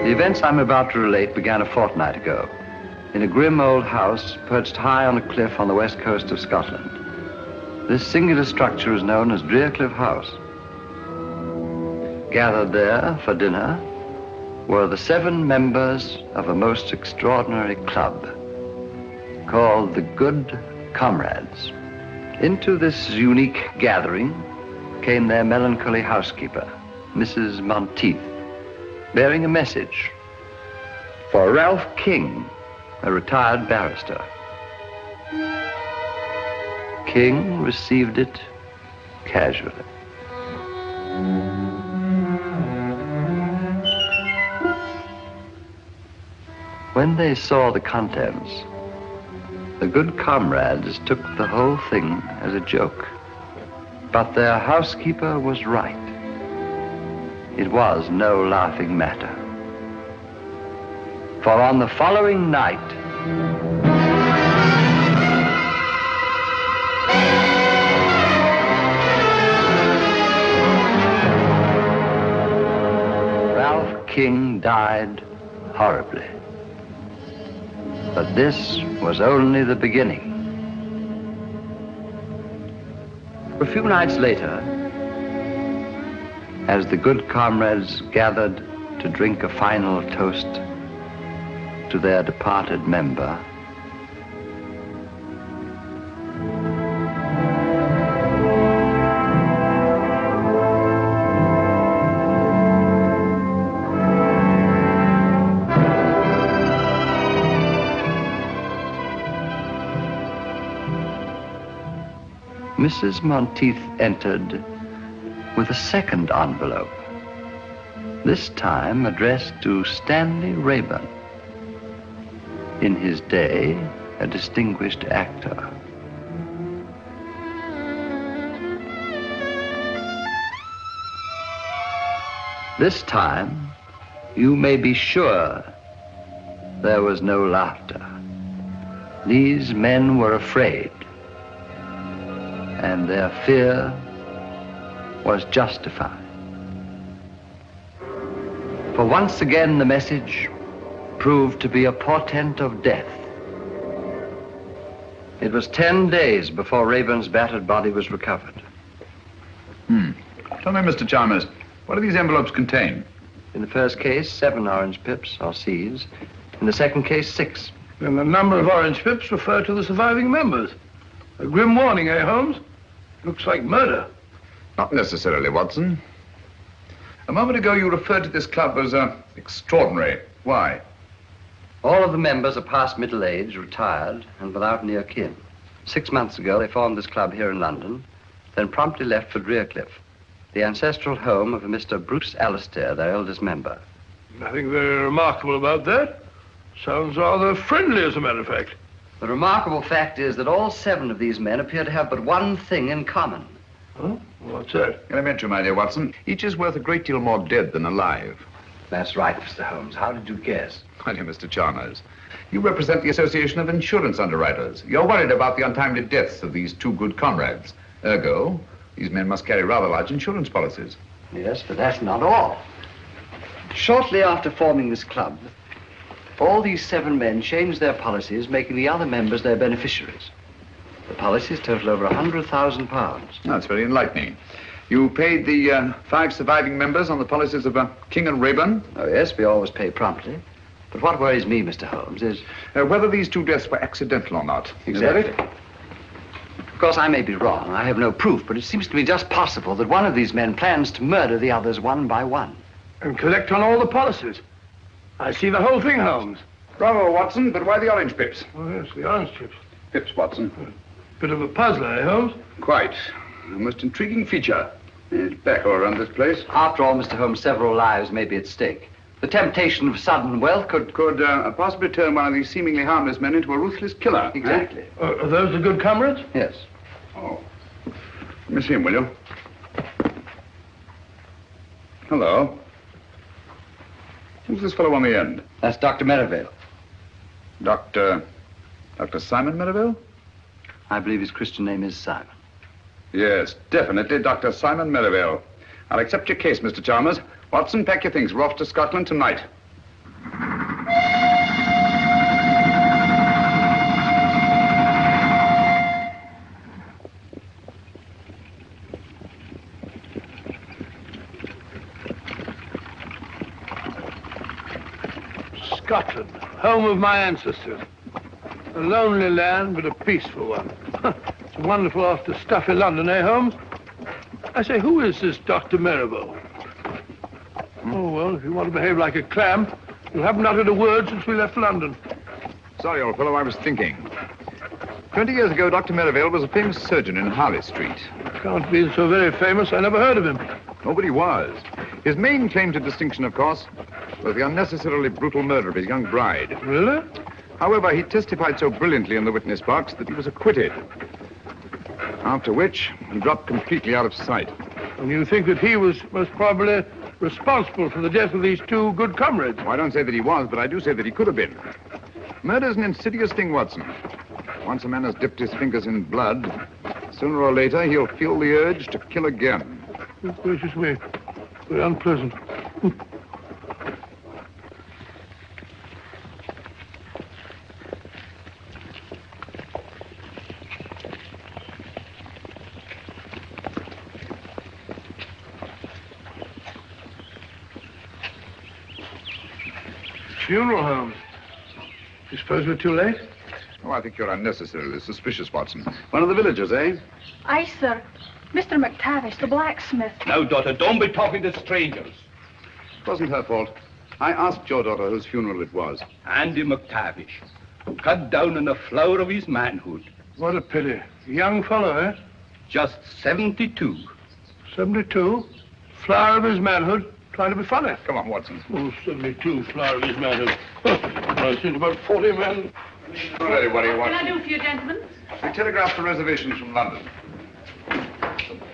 The events I'm about to relate began a fortnight ago in a grim old house perched high on a cliff on the west coast of Scotland. This singular structure is known as Cliff House. Gathered there for dinner were the 7 members of a most extraordinary club called the Good Comrades. Into this unique gathering came their melancholy housekeeper, Mrs. Monteith, bearing a message for Ralph King, a retired barrister. King received it casually. When they saw the contents, the Good Comrades took the whole thing as a joke. But their housekeeper was right. It was no laughing matter. For on the following night, Ralph King died horribly. But this was only the beginning. A few nights later, as the Good Comrades gathered to drink a final toast to their departed member, Mrs. Monteith entered with a second envelope, this time addressed to Stanley Rayburn, in his day a distinguished actor. This time, you may be sure there was no laughter. These men were afraid, and their fear was justified. For once again, the message proved to be a portent of death. It was 10 days before Rayburn's battered body was recovered. Tell me, Mr. Chalmers, what do these envelopes contain? In the first case, 7 orange pips, or C's. In the second case, 6. And the number of orange pips refer to the surviving members. A grim warning, eh, Holmes? Looks like murder. Not necessarily, Watson. A moment ago, you referred to this club as extraordinary. Why? All of the members are past middle age, retired, and without near kin. 6 months ago, they formed this club here in London, then promptly left for Cliff, the ancestral home of a Mr. Bruce Alistair, their eldest member. Nothing very remarkable about that. Sounds rather friendly, as a matter of fact. The remarkable fact is that all 7 of these men appear to have but one thing in common. Huh? What's that? Elementary, my dear Watson. Each is worth a great deal more dead than alive. That's right, Mr. Holmes. How did you guess? My dear Mr. Chalmers, you represent the Association of Insurance Underwriters. You're worried about the untimely deaths of these 2 good comrades. Ergo, these men must carry rather large insurance policies. Yes, but that's not all. Shortly after forming this club, all these 7 men changed their policies, making the other members their beneficiaries. The policies total over £100,000. That's very enlightening. You paid the 5 surviving members on the policies of King and Rayburn? Oh, yes, we always pay promptly. But what worries me, Mr. Holmes, is... whether these 2 deaths were accidental or not. Exactly. Of course, I may be wrong. I have no proof, but it seems to me just possible that one of these men plans to murder the others one by one. And collect on all the policies. I see the whole thing, Holmes. Bravo, Watson, but why the orange pips? Oh, yes, the orange chips. Pips, Watson. Bit of a puzzler, eh, Holmes? Quite. A most intriguing feature. It's back all around this place. After all, Mr. Holmes, several lives may be at stake. The temptation of sudden wealth could possibly turn one of these seemingly harmless men into a ruthless killer. Exactly. Are those the good comrades? Yes. Oh. Let me see him, will you? Hello. Who's this fellow on the end? That's Dr. Merivale. Dr. Simon Merivale? I believe his Christian name is Simon. Yes, definitely, Dr. Simon Merivale. I'll accept your case, Mr. Chalmers. Watson, pack your things. We're off to Scotland tonight. Scotland, home of my ancestors. A lonely land, but a peaceful one. It's wonderful after stuffy London, eh, Holmes? I say, who is this Dr. Merivale? Oh, well, if you want to behave like a clam, you haven't uttered a word since we left London. Sorry, old fellow, I was thinking. 20 years ago, Dr. Merivale was a famous surgeon in Harley Street. Can't be so very famous. I never heard of him. Nobody was. His main claim to distinction, of course, was the unnecessarily brutal murder of his young bride. Really? However, he testified so brilliantly in the witness box that he was acquitted. After which, he dropped completely out of sight. And you think that he was most probably responsible for the death of these two good comrades? Well, I don't say that he was, but I do say that he could have been. Murder's an insidious thing, Watson. Once a man has dipped his fingers in blood, sooner or later he'll feel the urge to kill again. Oh, gracious me. Very unpleasant. Funeral home. You suppose we're too late? Oh, I think you're unnecessarily suspicious, Watson. One of the villagers, eh? Aye, sir. Mr. McTavish, the blacksmith. Now, daughter, don't be talking to strangers. It wasn't her fault. I asked your daughter whose funeral it was. Andy McTavish, cut down in the flower of his manhood. What a pity. Young fellow, eh? Just 72. 72? Flower of his manhood. Trying to be funny. Come on, Watson. Oh, 72, flower of his manhood. I've seen about 40 men. Ready, what do you want? What can I do for you, gentlemen? I telegraphed for reservations from London.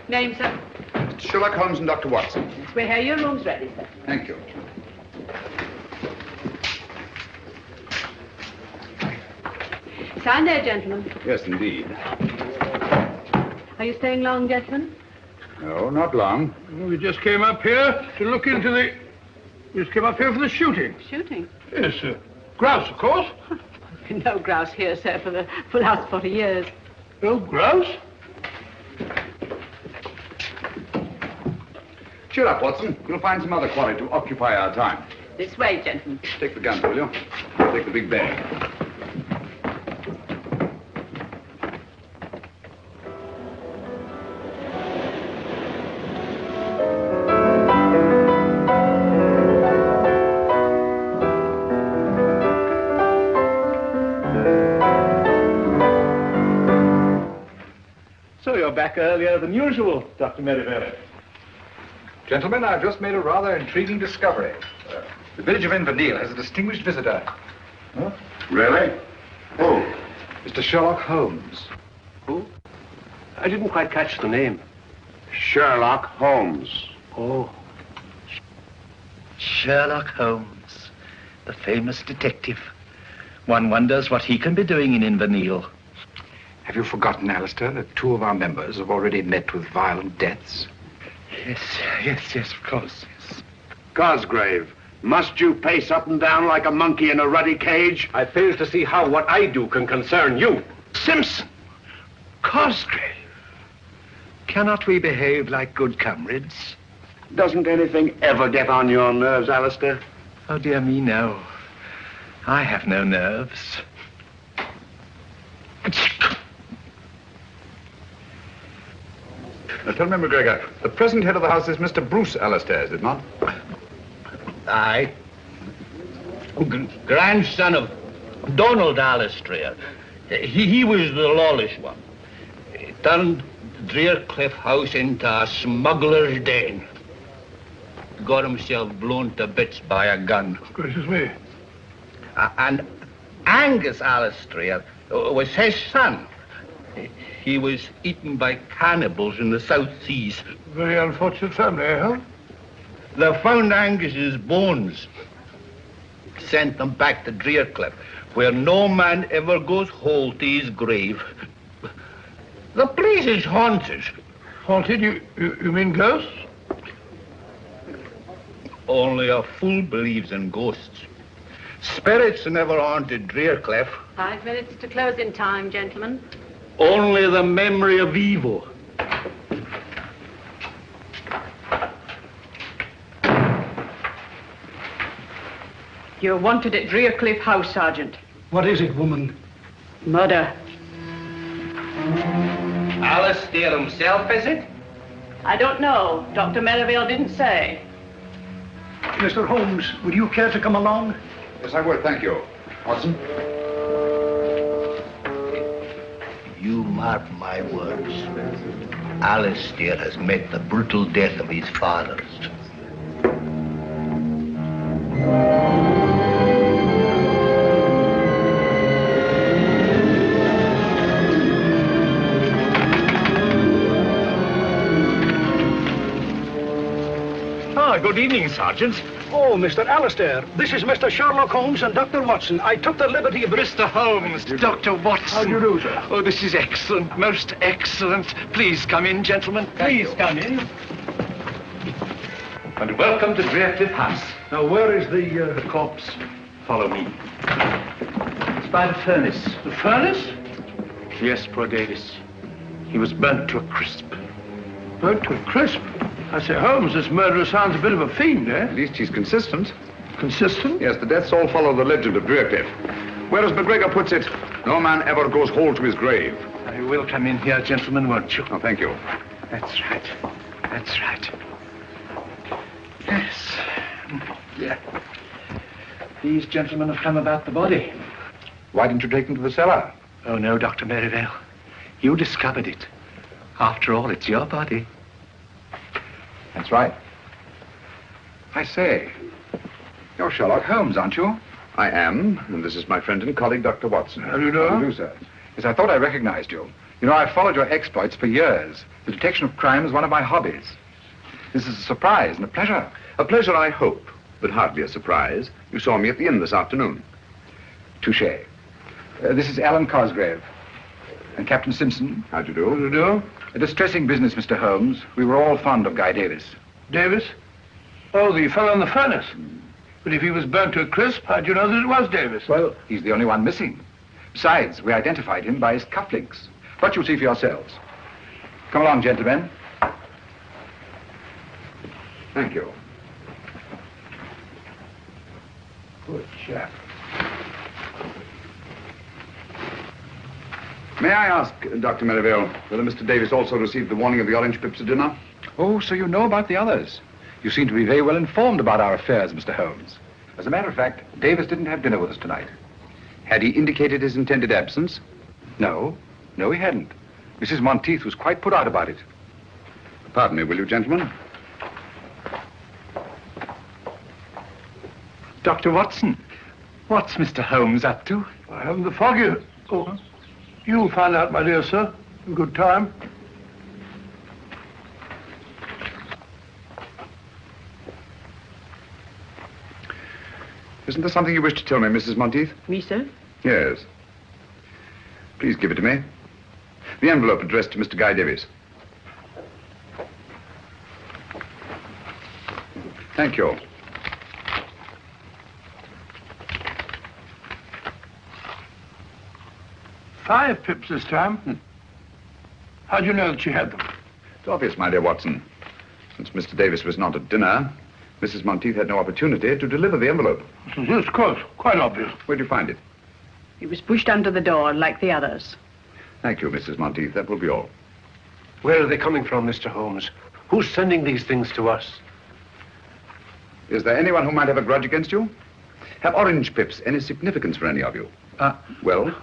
Name, sir? Sherlock Holmes and Dr. Watson. We're here. Your room's ready, sir. Thank you. Sign there, gentlemen. Yes, indeed. Are you staying long, gentlemen? No, not long. Well, we just came up here to look into the... We just came up here for the shooting. Shooting? Yes, sir. Grouse, of course. No grouse here, sir, for the last 40 years. No grouse? Cheer up, Watson. You'll find some other quarry to occupy our time. This way, gentlemen. Take the gun, will you? Take the big bag. Back earlier than usual, Dr. Merivale. Gentlemen, I've just made a rather intriguing discovery. The village of Inverness has a distinguished visitor. Huh? Really? Who? Mr. Sherlock Holmes. Who? I didn't quite catch the name. Sherlock Holmes. Oh. Sherlock Holmes, the famous detective. One wonders what he can be doing in Inverness. Have you forgotten, Alistair, that two of our members have already met with violent deaths? Yes, of course, yes. Cosgrave, must you pace up and down like a monkey in a ruddy cage? I fail to see how what I do can concern you. Simpson! Cosgrave! Cannot we behave like good comrades? Doesn't anything ever get on your nerves, Alistair? Oh, dear me, no. I have no nerves. Now, tell me, McGregor, the present head of the house is Mr. Bruce Alistair, is it not? Aye. Grandson of Donald Alistair. He was the lawless one. He turned Drearcliff House into a smuggler's den. Got himself blown to bits by a gun. Gracious me. And Angus Alistair was his son. He was eaten by cannibals in the South Seas. Very unfortunate family, eh, Helen? They found Angus's bones. Sent them back to Drearcliff, where no man ever goes whole to his grave. The place is haunted. Haunted? You mean ghosts? Only a fool believes in ghosts. Spirits never haunted Drearcliff. 5 minutes to closing time, gentlemen. Only the memory of evil. You're wanted at Drearcliff House, Sergeant. What is it, woman? Murder. Alistair himself, is it? I don't know. Dr. Merivale didn't say. Mr. Holmes, would you care to come along? Yes, I would, thank you. Watson? You mark my words. Alistair has met the brutal death of his fathers. Good evening, Sergeant. Oh, Mr. Alistair, this is Mr. Sherlock Holmes and Dr. Watson. I took the liberty of... Mr. Holmes, Dr. Watson. How do you do, sir? Oh, this is excellent, most excellent. Please come in, gentlemen. Please come in. And welcome to Drearcliff House. Now, where is the corpse? Follow me. It's by the furnace. The furnace? Yes, poor Davis. He was burnt to a crisp. Burnt to a crisp? I say, Holmes, this murderer sounds a bit of a fiend, eh? At least he's consistent. Consistent? Yes, the deaths all follow the legend of Drearcliff. Whereas McGregor puts it, no man ever goes whole to his grave. You will come in here, gentlemen, won't you? Oh, thank you. That's right. That's right. Yes. Yeah. These gentlemen have come about the body. Why didn't you take them to the cellar? Oh, no, Dr. Merivale. You discovered it. After all, it's your body. That's right. I say, you're Sherlock Holmes, aren't you? I am, and this is my friend and colleague, Dr. Watson. How do you know? How do you do, sir? Yes, I thought I recognized you. You know, I've followed your exploits for years. The detection of crime is one of my hobbies. This is a surprise and a pleasure. A pleasure, I hope, but hardly a surprise. You saw me at the inn this afternoon. Touché. This is Alan Cosgrave. And Captain Simpson. How do you do? How do you do? A distressing business, Mr. Holmes. We were all fond of Guy Davis. Davis? Oh, the fellow in the furnace. But if he was burnt to a crisp, how'd you know that it was Davis? Well, he's the only one missing. Besides, we identified him by his cufflinks. But you'll see for yourselves. Come along, gentlemen. Thank you. Good chap. May I ask, Dr. Merivale, whether Mr. Davis also received the warning of the orange pips at dinner? Oh, so you know about the others. You seem to be very well informed about our affairs, Mr. Holmes. As a matter of fact, Davis didn't have dinner with us tonight. Had he indicated his intended absence? No. No, he hadn't. Mrs. Monteith was quite put out about it. Pardon me, will you, gentlemen? Dr. Watson, what's Mr. Holmes up to? I haven't the foggiest. Oh, you'll find out, my dear sir, in good time. Isn't there something you wish to tell me, Mrs. Monteith? Me, sir? Yes. Please give it to me. The envelope addressed to Mr. Guy Davis. Thank you. $5 pips this time. How do you know that she had them? It's obvious, my dear Watson. Since Mr. Davis was not at dinner, Mrs. Monteith had no opportunity to deliver the envelope. Yes, of course. Quite obvious. Where'd you find it? It was pushed under the door like the others. Thank you, Mrs. Monteith. That will be all. Where are they coming from, Mr. Holmes? Who's sending these things to us? Is there anyone who might have a grudge against you? Have orange pips any significance for any of you? Well?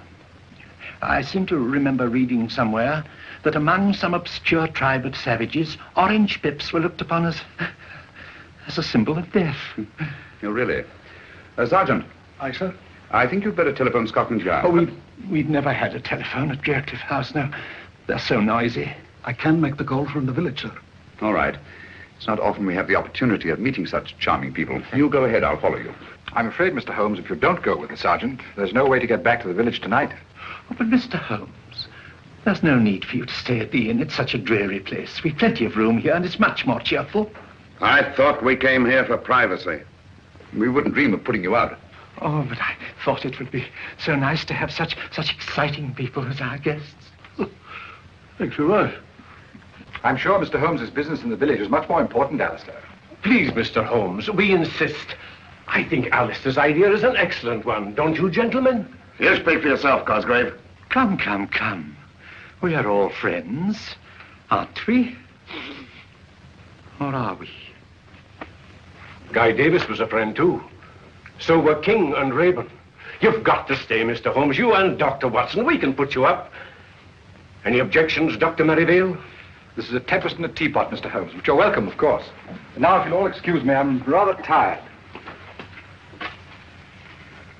I seem to remember reading somewhere that among some obscure tribe of savages, orange pips were looked upon as a symbol of death. Oh, really? Sergeant. Aye, sir? I think you'd better telephone Scotland Yard. Oh, we've never had a telephone at Drearcliff House now. They're so noisy. I can make the call from the village, sir. All right. It's not often we have the opportunity of meeting such charming people. You go ahead, I'll follow you. I'm afraid, Mr. Holmes, if you don't go with the sergeant, there's no way to get back to the village tonight. Oh, but Mr. Holmes, there's no need for you to stay at the inn. It's such a dreary place. We've plenty of room here, and it's much more cheerful. I thought we came here for privacy. We wouldn't dream of putting you out. Oh, but I thought it would be so nice to have such exciting people as our guests. Thanks very much. I'm sure Mr. Holmes's business in the village is much more important, Alistair. Please, Mr. Holmes, we insist. I think Alistair's idea is an excellent one, don't you, gentlemen? You speak for yourself, Cosgrave. Come, come, come. We are all friends, aren't we? Or are we? Guy Davis was a friend, too. So were King and Rayburn. You've got to stay, Mr. Holmes. You and Dr. Watson. We can put you up. Any objections, Dr. Merivale? This is a tempest in a teapot, Mr. Holmes, but you're welcome, of course. And now, if you'll all excuse me, I'm rather tired.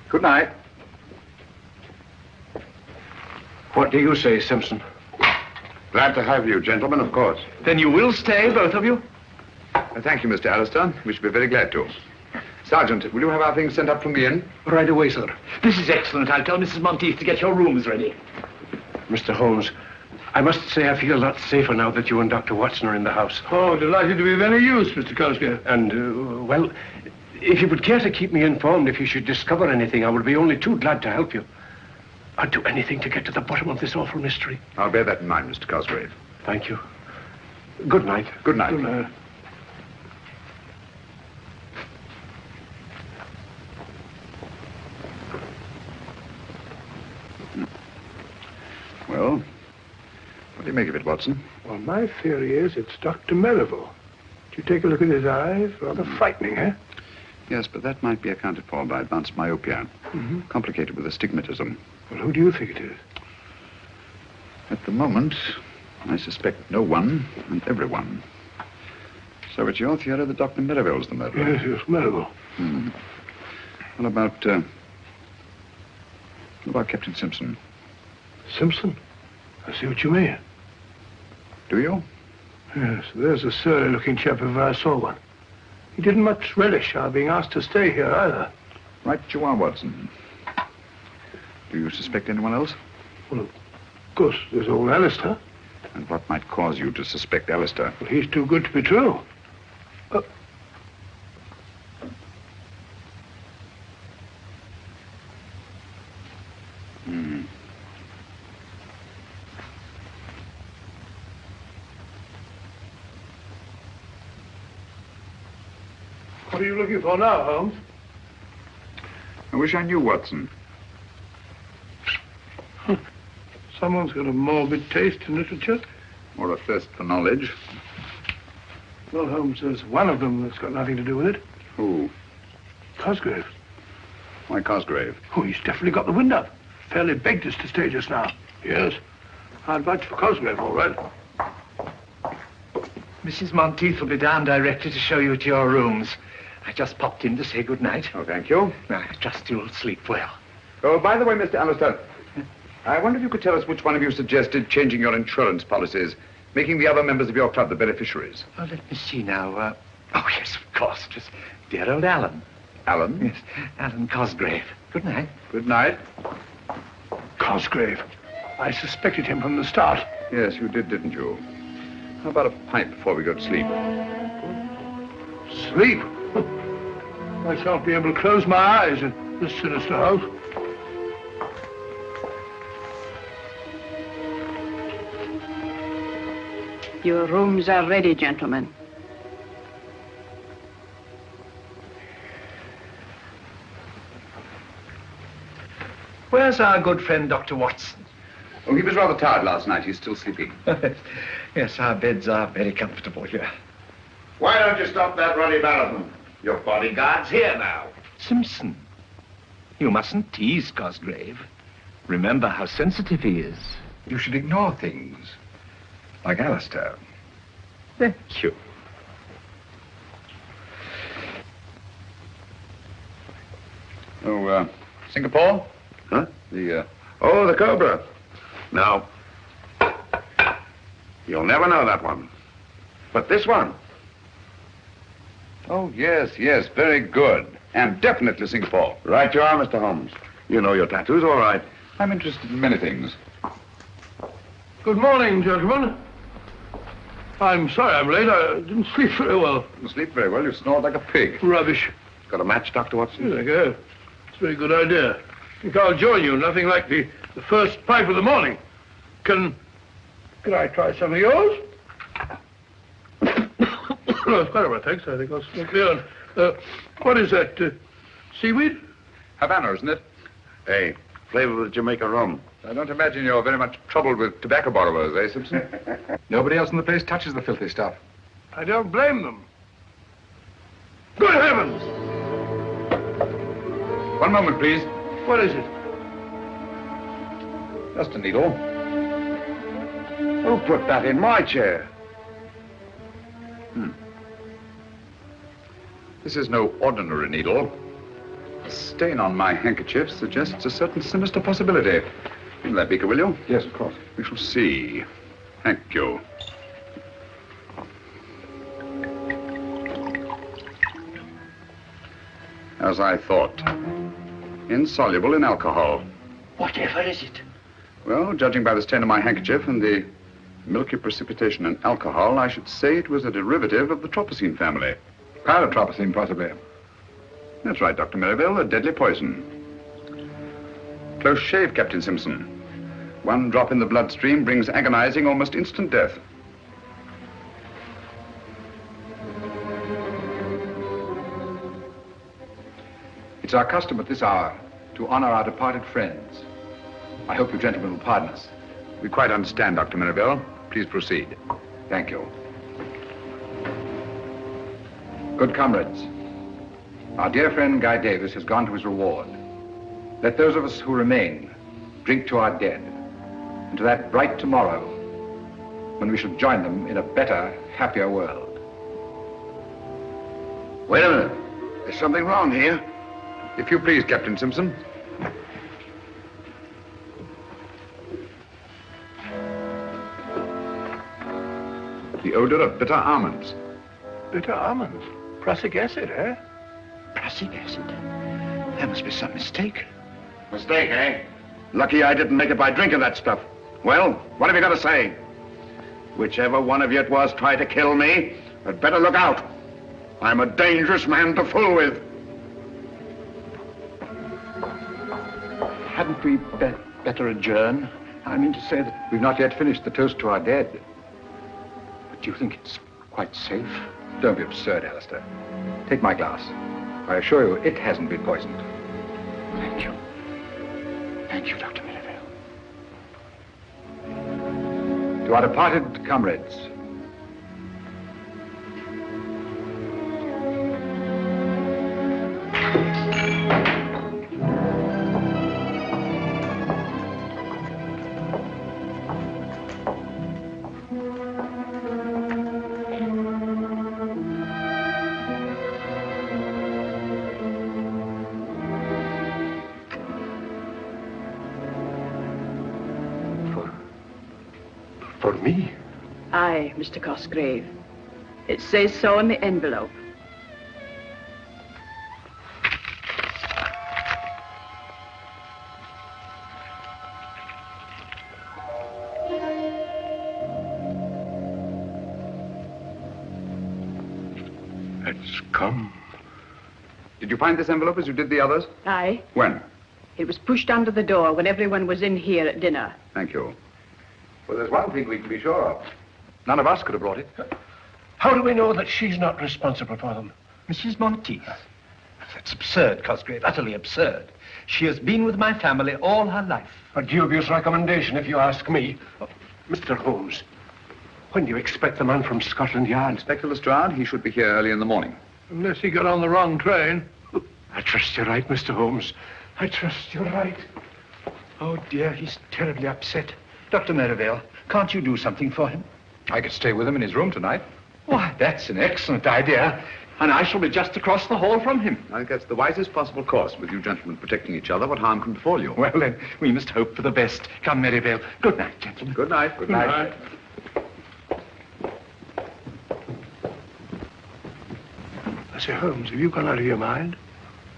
Good night. What do you say, Simpson? Glad to have you, gentlemen, of course. Then you will stay, both of you? Thank you, Mr. Alistair. We should be very glad to. Sergeant, will you have our things sent up from the inn? Right away, sir. This is excellent. I'll tell Mrs. Monteith to get your rooms ready. Mr. Holmes, I must say I feel a lot safer now that you and Dr. Watson are in the house. Oh, delighted to be of any use, Mr. Cosgrave. And, well, if you would care to keep me informed if you should discover anything, I would be only too glad to help you. I'd do anything to get to the bottom of this awful mystery. I'll bear that in mind, Mr. Cosgrave. Thank you. Good night. Good night. Good night. Well, what do you make of it, Watson? Well, my theory is it's Dr. Merivale. Did you take a look at his eyes? Rather frightening, eh? Yes, but that might be accounted for by advanced myopia. Complicated with astigmatism. Well, who do you think it is? At the moment, I suspect no one and everyone. So it's your theory that Dr. Merivale's the murderer? Yes, Merivale. What about Captain Simpson? Simpson? I see what you mean. Do you? Yes, there's a surly-looking chap if I saw one. He didn't much relish our being asked to stay here, either. Right you are, Watson. Do you suspect anyone else? Well, of course, there's old Alistair. And what might cause you to suspect Alistair? Well, he's too good to be true. What are you looking for now, Holmes? I wish I knew, Watson. Someone's got a morbid taste in literature. Or a thirst for knowledge. Well, Holmes, there's one of them that's got nothing to do with it. Who? Cosgrave. Why Cosgrave? Oh, he's definitely got the wind up. Fairly begged us to stay just now. Yes. I'd vouch for Cosgrave, all right. Mrs. Monteith will be down directly to show you to your rooms. I just popped in to say good night. Oh, thank you. I trust you'll sleep well. Oh, by the way, Mr. Alistair, I wonder if you could tell us which one of you suggested changing your insurance policies, making the other members of your club the beneficiaries. Oh, let me see now. Oh, yes, of course. It was dear old Alan. Alan? Yes, Alan Cosgrave. Good night. Good night. Cosgrave. I suspected him from the start. Yes, you did, didn't you? How about a pipe before we go to sleep? Sleep? I shan't be able to close my eyes in this sinister house. Your rooms are ready, gentlemen. Where's our good friend, Dr. Watson? Oh, he was rather tired last night. He's still sleeping. Yes, our beds are very comfortable here. Why don't you stop that ruddy marathon? Your bodyguard's here now. Simpson, you mustn't tease Cosgrave. Remember how sensitive he is. You should ignore things. Like Alistair. Thank you. Oh, Singapore? Huh? The Cobra. No. You'll never know that one. But this one. Oh, yes, very good. And definitely Singapore. Right you are, Mr. Holmes. You know your tattoos, all right. I'm interested in many things. Good morning, gentlemen. I'm sorry I'm late. I didn't sleep very well. You sleep very well. You snored like a pig. Rubbish. Got a match, Dr. Watson? Here they go. It's a very good idea. I think I'll join you. Nothing like the first pipe of the morning. Can I try some of yours? No, it's quite all right, thanks. I think I'll smoke the other. What is that? Seaweed? Havana, isn't it? Hey, flavor of the Jamaica rum. I don't imagine you're very much troubled with tobacco borrowers, eh, Simpson? Nobody else in the place touches the filthy stuff. I don't blame them. Good heavens! One moment, please. What is it? Just a needle. Who put that in my chair? This is no ordinary needle. The stain on my handkerchief suggests a certain sinister possibility. Fill that beaker, will you? Yes, of course. We shall see. Thank you. As I thought. Insoluble in alcohol. Whatever is it? Well, judging by the stain on my handkerchief and the milky precipitation in alcohol, I should say it was a derivative of the tropicine family. Paratropicine, possibly. That's right, Dr. Merivale, a deadly poison. Close shave, Captain Simpson. One drop in the bloodstream brings agonizing, almost instant death. It's our custom at this hour to honor our departed friends. I hope you gentlemen will pardon us. We quite understand, Dr. Merivale. Please proceed. Thank you. Good comrades, our dear friend Guy Davis has gone to his reward. Let those of us who remain drink to our dead and to that bright tomorrow when we shall join them in a better, happier world. Wait a minute. There's something wrong here. If you please, Captain Simpson. The odor of bitter almonds. Bitter almonds? Prussic acid, eh? Prussic acid? There must be some mistake. Mistake, eh? Lucky I didn't make it by drinking that stuff. Well, what have you got to say? Whichever one of you it was tried to kill me, had better look out. I'm a dangerous man to fool with. Hadn't we better adjourn? I mean to say that... We've not yet finished the toast to our dead. But do you think it's quite safe? Don't be absurd, Alistair. Take my glass. I assure you, it hasn't been poisoned. Thank you. Thank you, Dr. Merivale. To our departed comrades, For me? Aye, Mr. Cosgrave. It says so in the envelope. It's come. Did you find this envelope as you did the others? Aye. When? It was pushed under the door when everyone was in here at dinner. Thank you. well, there's one thing we can be sure of. None of us could have brought it. How do we know that she's not responsible for them? Mrs. Monteith. That's absurd, Cosgrave, utterly absurd. She has been with my family all her life. A dubious recommendation, if you ask me. Mr. Holmes, when do you expect the man from Scotland Yard? Inspector Lestrade, he should be here early in the morning. Unless he got on the wrong train. I trust you're right, Mr. Holmes. I trust you're right. Oh, dear, he's terribly upset. Dr. Merivale, can't you do something for him? I could stay with him in his room tonight. Why, that's an excellent idea. And I shall be just across the hall from him. I think that's the wisest possible course. With you gentlemen protecting each other, what harm can befall you? Well, then, we must hope for the best. Come, Merivale. Good night, gentlemen. Good night. Good night. I say, Holmes, have you gone out of your mind?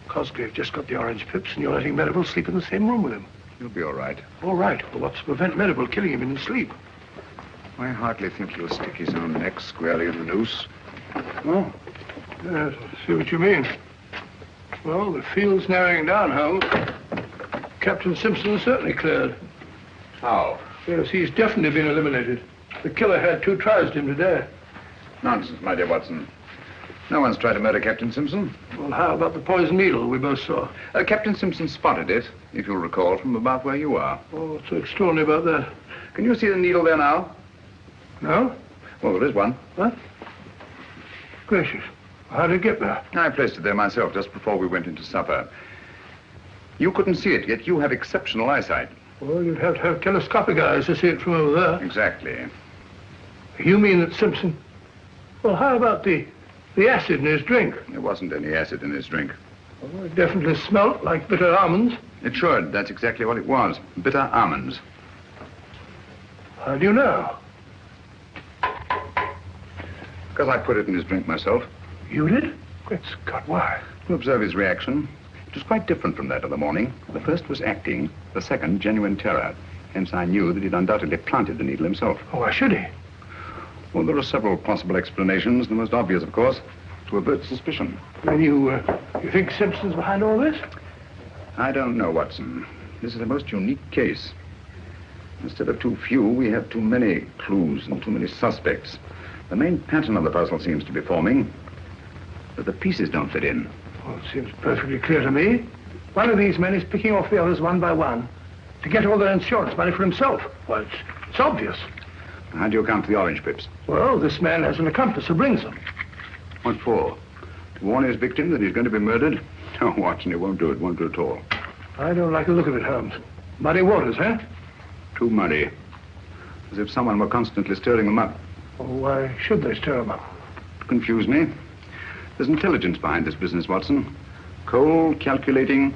Cosgrave just got the orange pips and you're letting Merivale sleep in the same room with him. You'll be all right. All right. Well, what's to prevent Merivale killing him in his sleep? I hardly think he'll stick his own neck squarely in the noose. Oh. Yes, I see what you mean. Well, the field's narrowing down, Holmes. Captain Simpson certainly cleared. How? Yes, he's definitely been eliminated. The killer had 2 tries at him today. Nonsense, my dear Watson. No one's tried to murder Captain Simpson. Well, how about the poison needle we both saw? Captain Simpson spotted it, if you'll recall, from about where you are. Oh, what's so extraordinary about that? Can you see the needle there now? No? Well, there is one. What? Gracious. How did it get there? I placed it there myself just before we went into supper. You couldn't see it, yet you have exceptional eyesight. Well, you'd have to have telescopic eyes to see it from over there. Exactly. You mean that Simpson... Well, how about the acid in his drink? There wasn't any acid in his drink. Well, it definitely smelt like bitter almonds. It should. That's exactly what it was. Bitter almonds. How do you know? Because I put it in his drink myself. You did? Great Scott, why? To observe his reaction. It was quite different from that of the morning. The first was acting, the second genuine terror. Hence I knew that he'd undoubtedly planted the needle himself. Oh, why should he? Well, there are several possible explanations. The most obvious, of course, to avert suspicion. Then you think Simpson's behind all this? I don't know, Watson. This is a most unique case. Instead of too few, we have too many clues and too many suspects. The main pattern of the puzzle seems to be forming, but the pieces don't fit in. Well, it seems perfectly clear to me. One of these men is picking off the others one by one to get all their insurance money for himself. Well, it's obvious. How do you account for the orange pips? Well, this man has an accomplice who brings them. What for? To warn his victim that he's going to be murdered? No, Watson, he won't do it. Won't do it at all. I don't like the look of it, Holmes. Muddy waters, huh? Too muddy. As if someone were constantly stirring them up. Well, why should they stir them up? To confuse me. There's intelligence behind this business, Watson. Cold, calculating,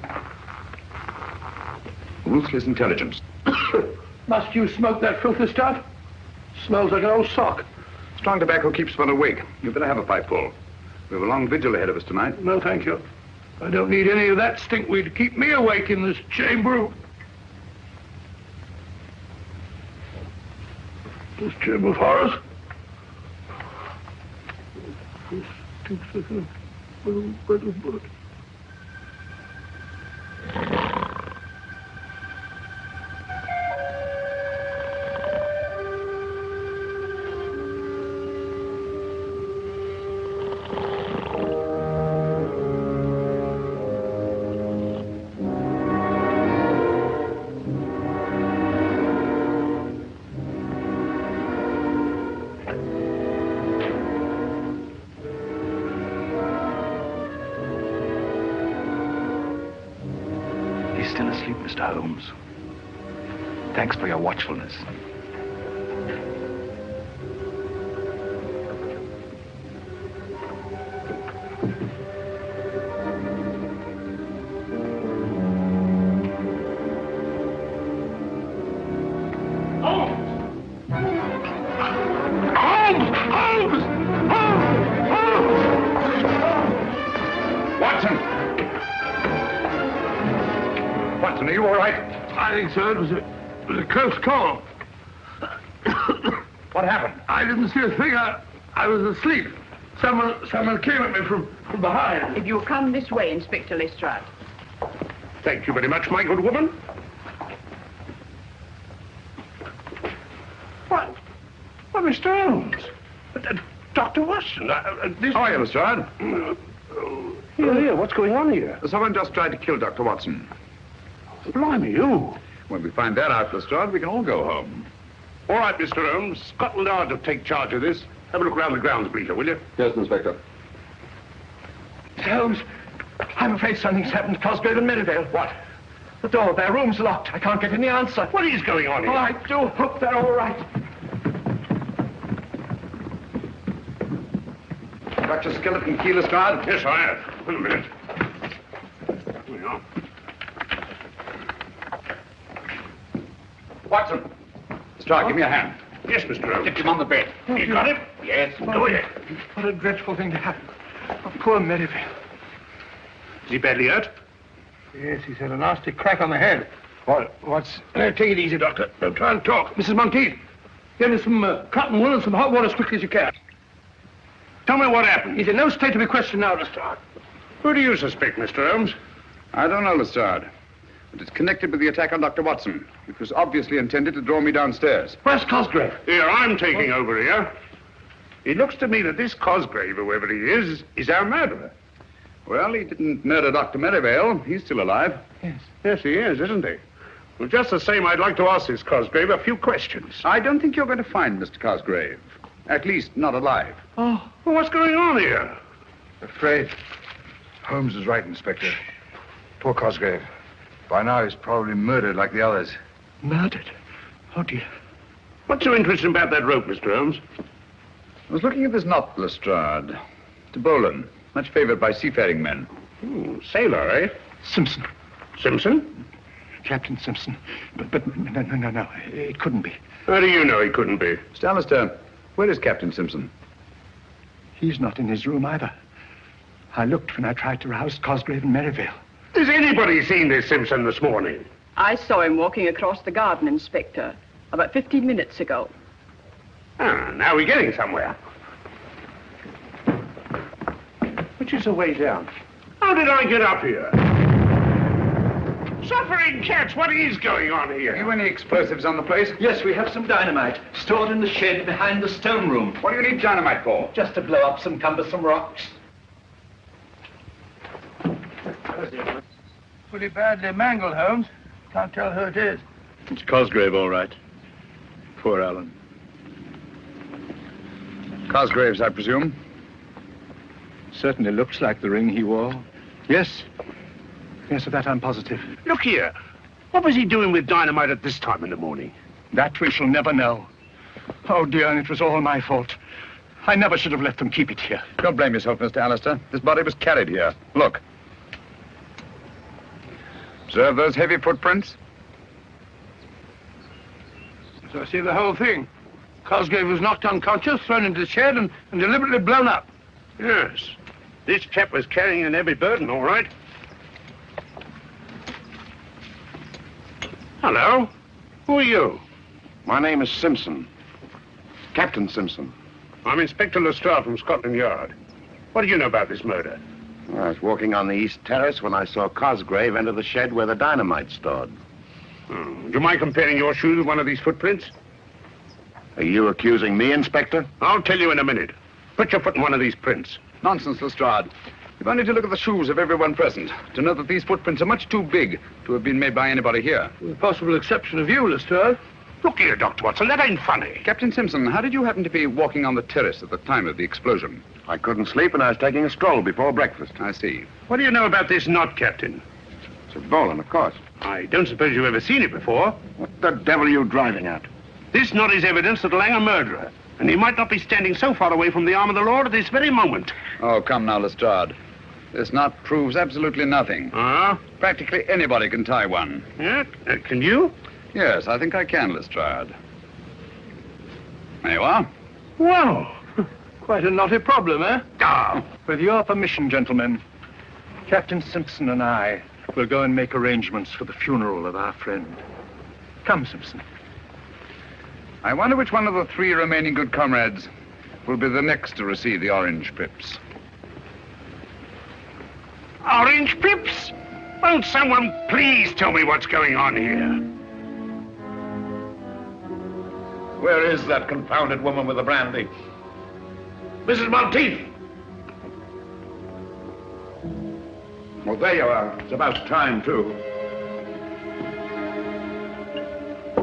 ruthless intelligence. Must you smoke that filthy stuff? Smells like an old sock. Strong tobacco keeps one awake. You'd better have a pipeful. We have a long vigil ahead of us tonight. No, thank you. I don't need any of that stinkweed to keep me awake in this chamber. This chamber of horrors. This stinks like a little bed of blood. Mr. Holmes. Thanks for your watchfulness. Are you all right? I think so. It was a close call. What happened? I didn't see a thing. I was asleep. Someone came at me from behind. If you'll come this way, Inspector Lestrade. Thank you very much, my good woman. What? Well, Mr. Holmes. Dr. Watson. This... How are you, Lestrade? Here, what's going on here? Someone just tried to kill Dr. Watson. Blimey, you. When we find that out, Lestrade, we can all go home. All right, Mr. Holmes. Scotland Yard will take charge of this. Have a look around the grounds, Bleeter, will you? Yes, Inspector. Holmes, I'm afraid something's happened to Cosgrave and Merivale. What? The door of their room's locked. I can't get any answer. What is going on here? Oh, I do hope they're all right. Got your skeleton key, Lestrade? Yes, I have. Wait a minute. Here we are. Watson. Lestrade, give me a hand. Yes, Mr. Holmes. Get him on the bed. You got him? Yes, go ahead. What a dreadful thing to happen. Oh, poor Merivale. Is he badly hurt? Yes, he's had a nasty crack on the head. What's... take it easy, Doctor. Don't try and talk. Mrs. Monteith, get me some cotton wool and some hot water as quickly as you can. Tell me what happened. He's in no state to be questioned now, Lestrade. Who do you suspect, Mr. Holmes? I don't know, Lestrade. But it's connected with the attack on Dr. Watson, which was obviously intended to draw me downstairs. Where's Cosgrave? Here, I'm taking over here. It looks to me that this Cosgrave, whoever he is our murderer. Well, he didn't murder Dr. Merivale. He's still alive. Yes. Yes, he is, isn't he? Well, just the same, I'd like to ask this Cosgrave a few questions. I don't think you're going to find Mr. Cosgrave. At least, not alive. Oh, well, what's going on here? Afraid Holmes is right, Inspector. Poor Cosgrave. By now, he's probably murdered like the others. Murdered? Oh, dear. What's so interesting about that rope, Mr. Holmes? I was looking at this knot, Lestrade. To Bolan, much favored by seafaring men. Sailor, eh? Simpson. Simpson? Captain Simpson. But no. It couldn't be. How do you know he couldn't be? Mr. Alistair, where is Captain Simpson? He's not in his room either. I looked when I tried to rouse Cosgrave and Merivale. Has anybody seen this Simpson this morning? I saw him walking across the garden, Inspector, about 15 minutes ago. Ah, now we're getting somewhere. Which is the way down? How did I get up here? Suffering cats, what is going on here? Have you any explosives on the place? Yes, we have some dynamite stored in the shed behind the stone room. What do you need dynamite for? Just to blow up some cumbersome rocks. Pretty badly mangled, Holmes. Can't tell who it is. It's Cosgrave, all right. Poor Alan. Cosgrave's, I presume? Certainly looks like the ring he wore. Yes. Yes, of that I'm positive. Look here. What was he doing with dynamite at this time in the morning? That we shall never know. Oh, dear, and it was all my fault. I never should have let them keep it here. Don't blame yourself, Mr. Alistair. This body was carried here. Look. Observe those heavy footprints? So I see the whole thing. Cosgrave was knocked unconscious, thrown into the shed, and deliberately blown up. Yes. This chap was carrying an heavy burden, all right. Hello. Who are you? My name is Simpson. Captain Simpson. I'm Inspector Lestrade from Scotland Yard. What do you know about this murder? I was walking on the east terrace when I saw Cosgrave enter the shed where the dynamite's stored. Do you mind comparing your shoes with one of these footprints? Are you accusing me, Inspector? I'll tell you in a minute. Put your foot in one of these prints. Nonsense, Lestrade. You've only to look at the shoes of everyone present to know that these footprints are much too big to have been made by anybody here. With the possible exception of you, Lestrade. Look here, Dr. Watson, that ain't funny. Captain Simpson, how did you happen to be walking on the terrace at the time of the explosion? I couldn't sleep and I was taking a stroll before breakfast. I see. What do you know about this knot, Captain? It's a Bolan, of course. I don't suppose you've ever seen it before. What the devil are you driving at? This knot is evidence that'll hang a murderer, and he might not be standing so far away from the arm of the law at this very moment. Oh, come now, Lestrade. This knot proves absolutely nothing. Ah? Practically anybody can tie one. Yeah? Can you? Yes, I think I can, Lestrade. There you are. Well, quite a knotty problem, eh? Ah. With your permission, gentlemen, Captain Simpson and I will go and make arrangements for the funeral of our friend. Come, Simpson. I wonder which one of the 3 remaining good comrades will be the next to receive the orange pips. Orange pips? Won't someone please tell me what's going on here? Where is that confounded woman with the brandy? Mrs. Monteith! Well, there you are. It's about time, too.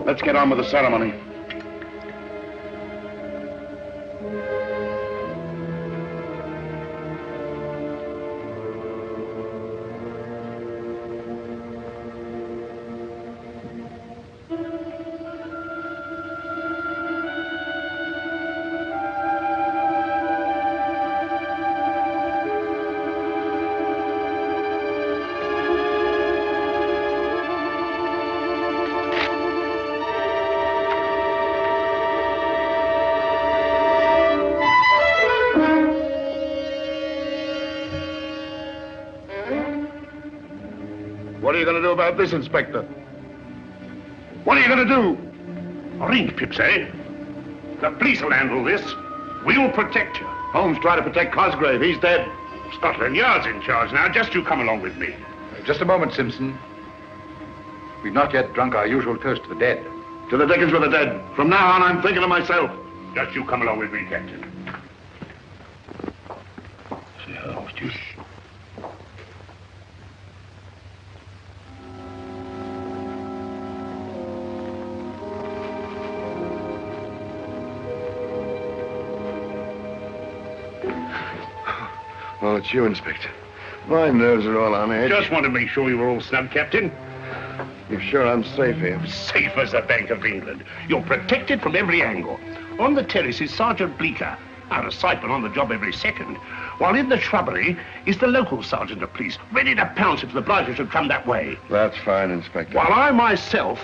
Let's get on with the ceremony. What are you going to do about this, Inspector? What are you going to do? Orange pips, eh? The police will handle this. We'll protect you. Holmes tried to protect Cosgrave. He's dead. Scotland Yard's in charge now. Just you come along with me. Just a moment, Simpson. We've not yet drunk our usual toast to the dead. To the dickens with the dead. From now on, I'm thinking of myself. Just you come along with me, Captain. Oh, it's you, Inspector. My nerves are all on edge. Just want to make sure you were all snug, Captain. You're sure I'm safe here? Safe as the Bank of England. You're protected from every angle. On the terrace is Sergeant Bleecker, out of sight but on the job every second. While in the shrubbery is the local sergeant of police, ready to pounce if the blighter should come that way. That's fine, Inspector. While I myself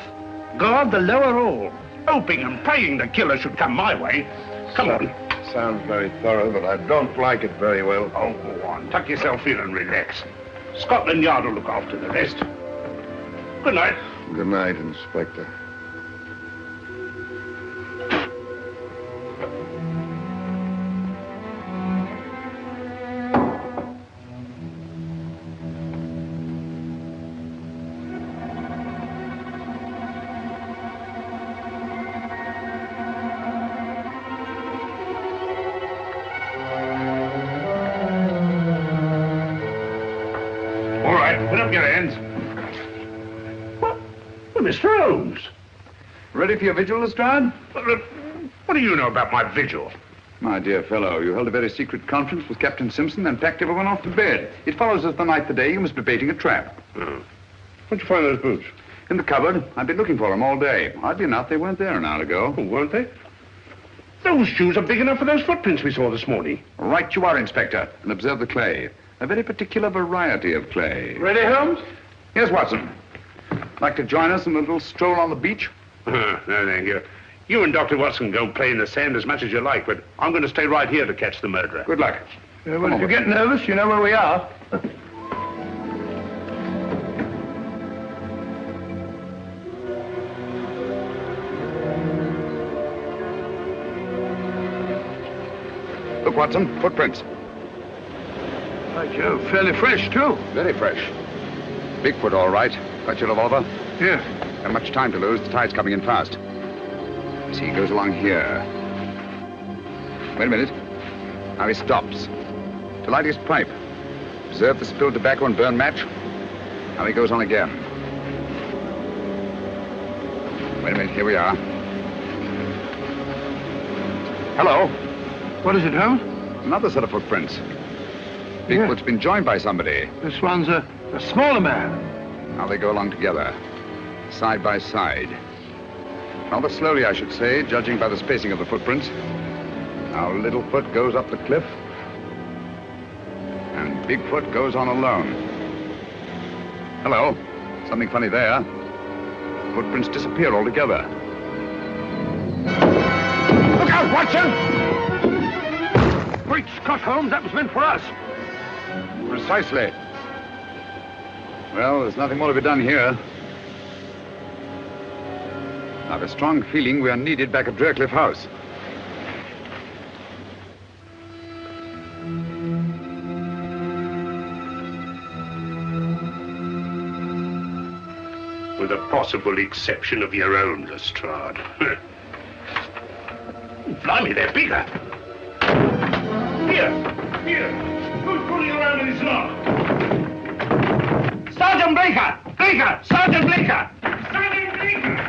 guard the lower hall, hoping and praying the killer should come my way. Come on. Sounds very thorough, but I don't like it very well. Oh, go on. Tuck yourself in and relax. Scotland Yard will look after the rest. Good night. Good night, Inspector. All right, put up your hands. Mr. Holmes. Ready for your vigil, Lestrade? What do you know about my vigil? My dear fellow, you held a very secret conference with Captain Simpson and packed everyone off to bed. It follows as the night the day you must be baiting a trap. Oh. Where'd you find those boots? In the cupboard. I've been looking for them all day. Oddly enough, they weren't there an hour ago. Oh, weren't they? Those shoes are big enough for those footprints we saw this morning. Right you are, Inspector. And observe the clay. A very particular variety of clay. Ready, Holmes? Yes, Watson. Like to join us in a little stroll on the beach? No, thank you. You and Dr. Watson go play in the sand as much as you like, but I'm going to stay right here to catch the murderer. Good luck. Well, if you get nervous, you know where we are. Look, Watson, footprints. By Jove, fairly fresh, too. Very fresh. Bigfoot, all right. Got your revolver? Yes. Not much time to lose. The tide's coming in fast. You see, he goes along here. Wait a minute. Now he stops. To light his pipe. Observe the spilled tobacco and burned match. Now he goes on again. Wait a minute. Here we are. Hello. What is it, Holmes? Another set of footprints. Bigfoot's been joined by somebody. This one's a smaller man. Now they go along together, side by side. Rather slowly, I should say, judging by the spacing of the footprints. Now Littlefoot goes up the cliff, and Bigfoot goes on alone. Hello. Something funny there. Footprints disappear altogether. Look out, Watson! Great Scott, Holmes, that was meant for us. Precisely. Well, there's nothing more to be done here. I have a strong feeling we are needed back at Draycliffe House. With the possible exception of your own, Lestrade. Blimey, they're bigger. Here. Who's pulling around in this lock? Sergeant Bleecker! Sergeant Bleecker! Sergeant Bleecker!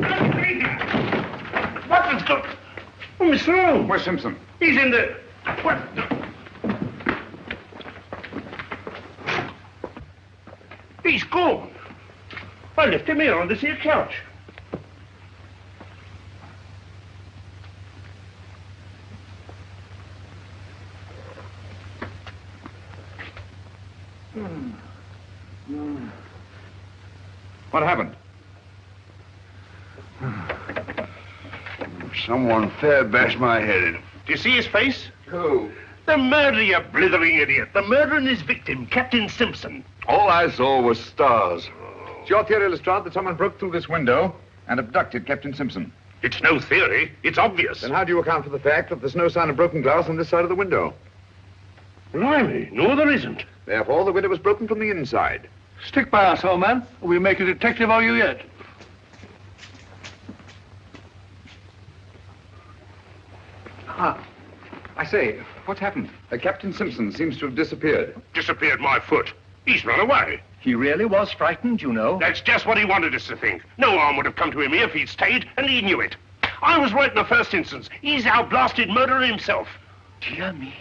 Sergeant Bleecker! What has got... Oh, Mr. Holmes! Where's Simpson? He's in the... What? He's gone. I left him here on this here couch. What happened? Someone fair bashed my head in. Do you see his face? Who? The murderer, you blithering idiot. The murderer and his victim, Captain Simpson. All I saw was stars. It's your theory, Lestrade, that someone broke through this window and abducted Captain Simpson. It's no theory. It's obvious. Then how do you account for the fact that there's no sign of broken glass on this side of the window? Blimey, no, there isn't. Therefore, the window was broken from the inside. Stick by us, old man. We'll make a detective of you yet. I say, what's happened? Captain Simpson seems to have disappeared. Disappeared my foot. He's run away. He really was frightened, you know. That's just what he wanted us to think. No harm would have come to him here if he'd stayed, and he knew it. I was right in the first instance. He's our blasted murderer himself. Dear me.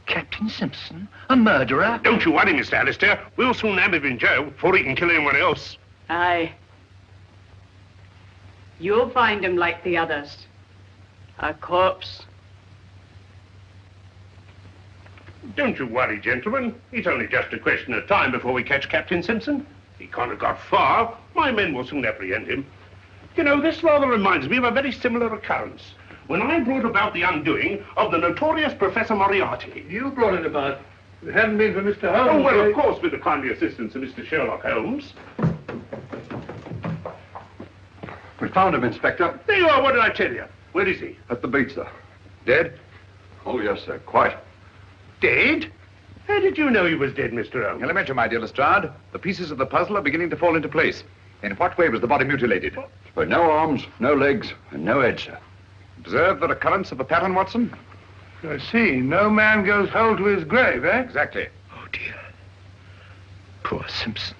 Captain Simpson? A murderer? Don't you worry, Mr. Alistair. We'll soon have him in jail before he can kill anyone else. Aye. You'll find him like the others. A corpse. Don't you worry, gentlemen. It's only just a question of time before we catch Captain Simpson. He can't have got far. My men will soon apprehend him. You know, this rather reminds me of a very similar occurrence. When I brought about the undoing of the notorious Professor Moriarty. You brought it about. If it hadn't been for Mr. Holmes... Oh, well, of course, with the kindly assistance of Mr. Sherlock Holmes. We found him, Inspector. There you are. What did I tell you? Where is he? At the beach, sir. Dead? Oh, yes, sir. Quite. Dead? How did you know he was dead, Mr. Holmes? Elementary, my dear Lestrade. The pieces of the puzzle are beginning to fall into place. In what way was the body mutilated? With no arms, no legs, and no head, sir. Observe the recurrence of the pattern, Watson? I see. No man goes whole to his grave, eh? Exactly. Oh, dear. Poor Simpson.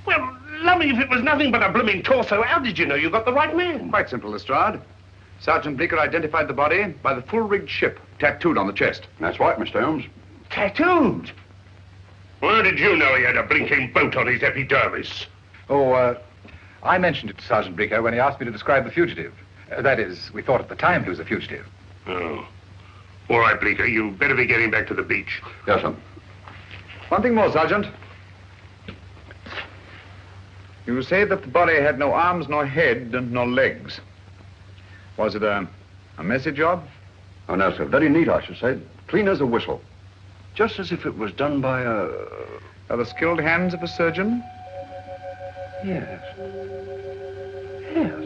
Well, lummy, if it was nothing but a blooming torso, how did you know you got the right man? Quite simple, Lestrade. Sergeant Bleecker identified the body by the full-rigged ship tattooed on the chest. That's right, Mr. Holmes. Tattooed? Where did you know he had a blinking boat on his epidermis? Oh, I mentioned it to Sergeant Bleecker when he asked me to describe the fugitive. That is, we thought at the time he was a fugitive. Oh. All right, Bleecker, you better be getting back to the beach. Yes, sir. One thing more, Sergeant. You say that the body had no arms, nor head, and no legs. Was it a messy job? Oh, no, sir. Very neat, I should say. Clean as a whistle. Just as if it was done by a... Are the skilled hands of a surgeon? Yes. Yes.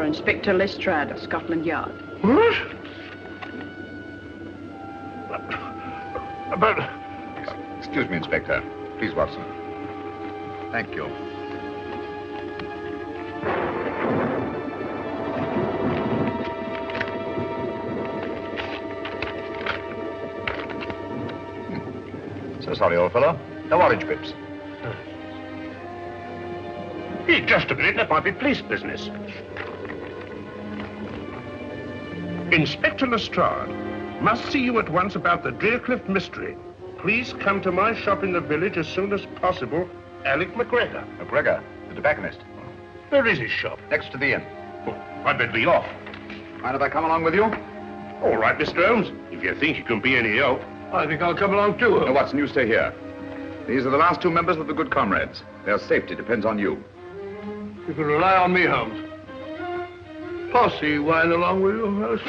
Inspector Lestrade of Scotland Yard. What? But... Excuse me, Inspector. Please, Watson. Thank you. So sorry, old fellow. No orange pips. Hey, just a minute. That might be police business. Inspector Lestrade, must see you at once about the Drearcliff mystery. Please come to my shop in the village as soon as possible. Alec McGregor. McGregor, the tobacconist. Where is his shop? Next to the inn. Oh, I'd better be off. Mind if I come along with you? All right, Mr. Holmes. If you think you can be any help. I think I'll come along too. No, Watson, you stay here. These are the last two members of the Good Comrades. Their safety depends on you. You can rely on me, Holmes. Posse whine along with you.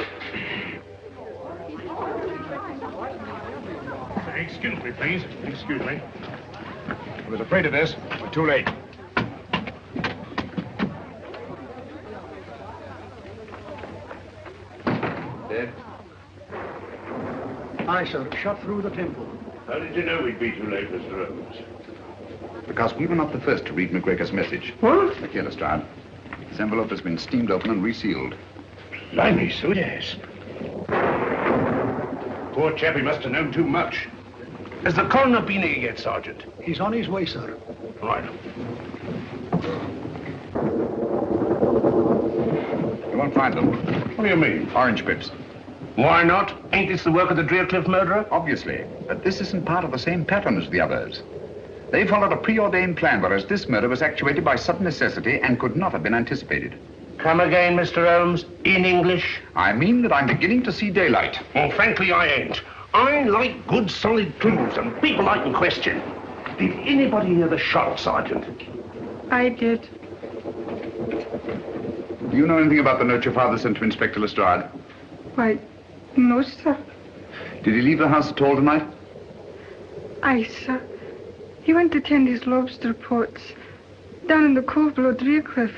Excuse me, please. Excuse me. I was afraid of this. We're too late. Dead? Aye, sir. Shot through the temple. How did you know we'd be too late, Mr. Holmes? Because we were not the first to read McGregor's message. What? Look here, Lestrade. This envelope has been steamed open and resealed. Blimey, so yes. Poor chap, he must have known too much. Has the coroner been here yet, Sergeant? He's on his way, sir. Right. You won't find them. What do you mean? Orange pips. Why not? Ain't this the work of the Drearcliff murderer? Obviously. But this isn't part of the same pattern as the others. They followed a preordained plan, whereas this murder was actuated by sudden necessity and could not have been anticipated. Come again, Mr. Holmes, in English. I mean that I'm beginning to see daylight. Well, frankly, I ain't. I like good, solid clues and people I can question. Did anybody hear the shot, Sergeant? I did. Do you know anything about the note your father sent to Inspector Lestrade? Why, No, sir. Did he leave the house at all tonight? Aye, sir. He went to tend his lobster pots down in the cove below Drearcliff.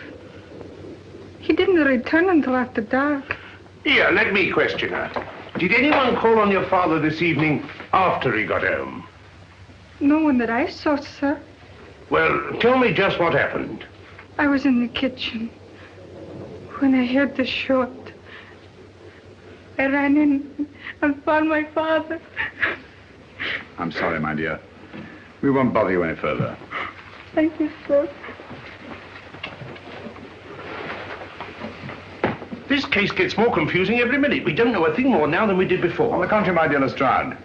He didn't return until after dark. Here, let me question her. Did anyone call on your father this evening after he got home? No one that I saw, sir. Well, tell me just what happened. I was in the kitchen when I heard the shot. I ran in and found my father. I'm sorry, my dear. We won't bother you any further. Thank you, sir. This case gets more confusing every minute. We don't know a thing more now than we did before. On the contrary, my dear Lestrade.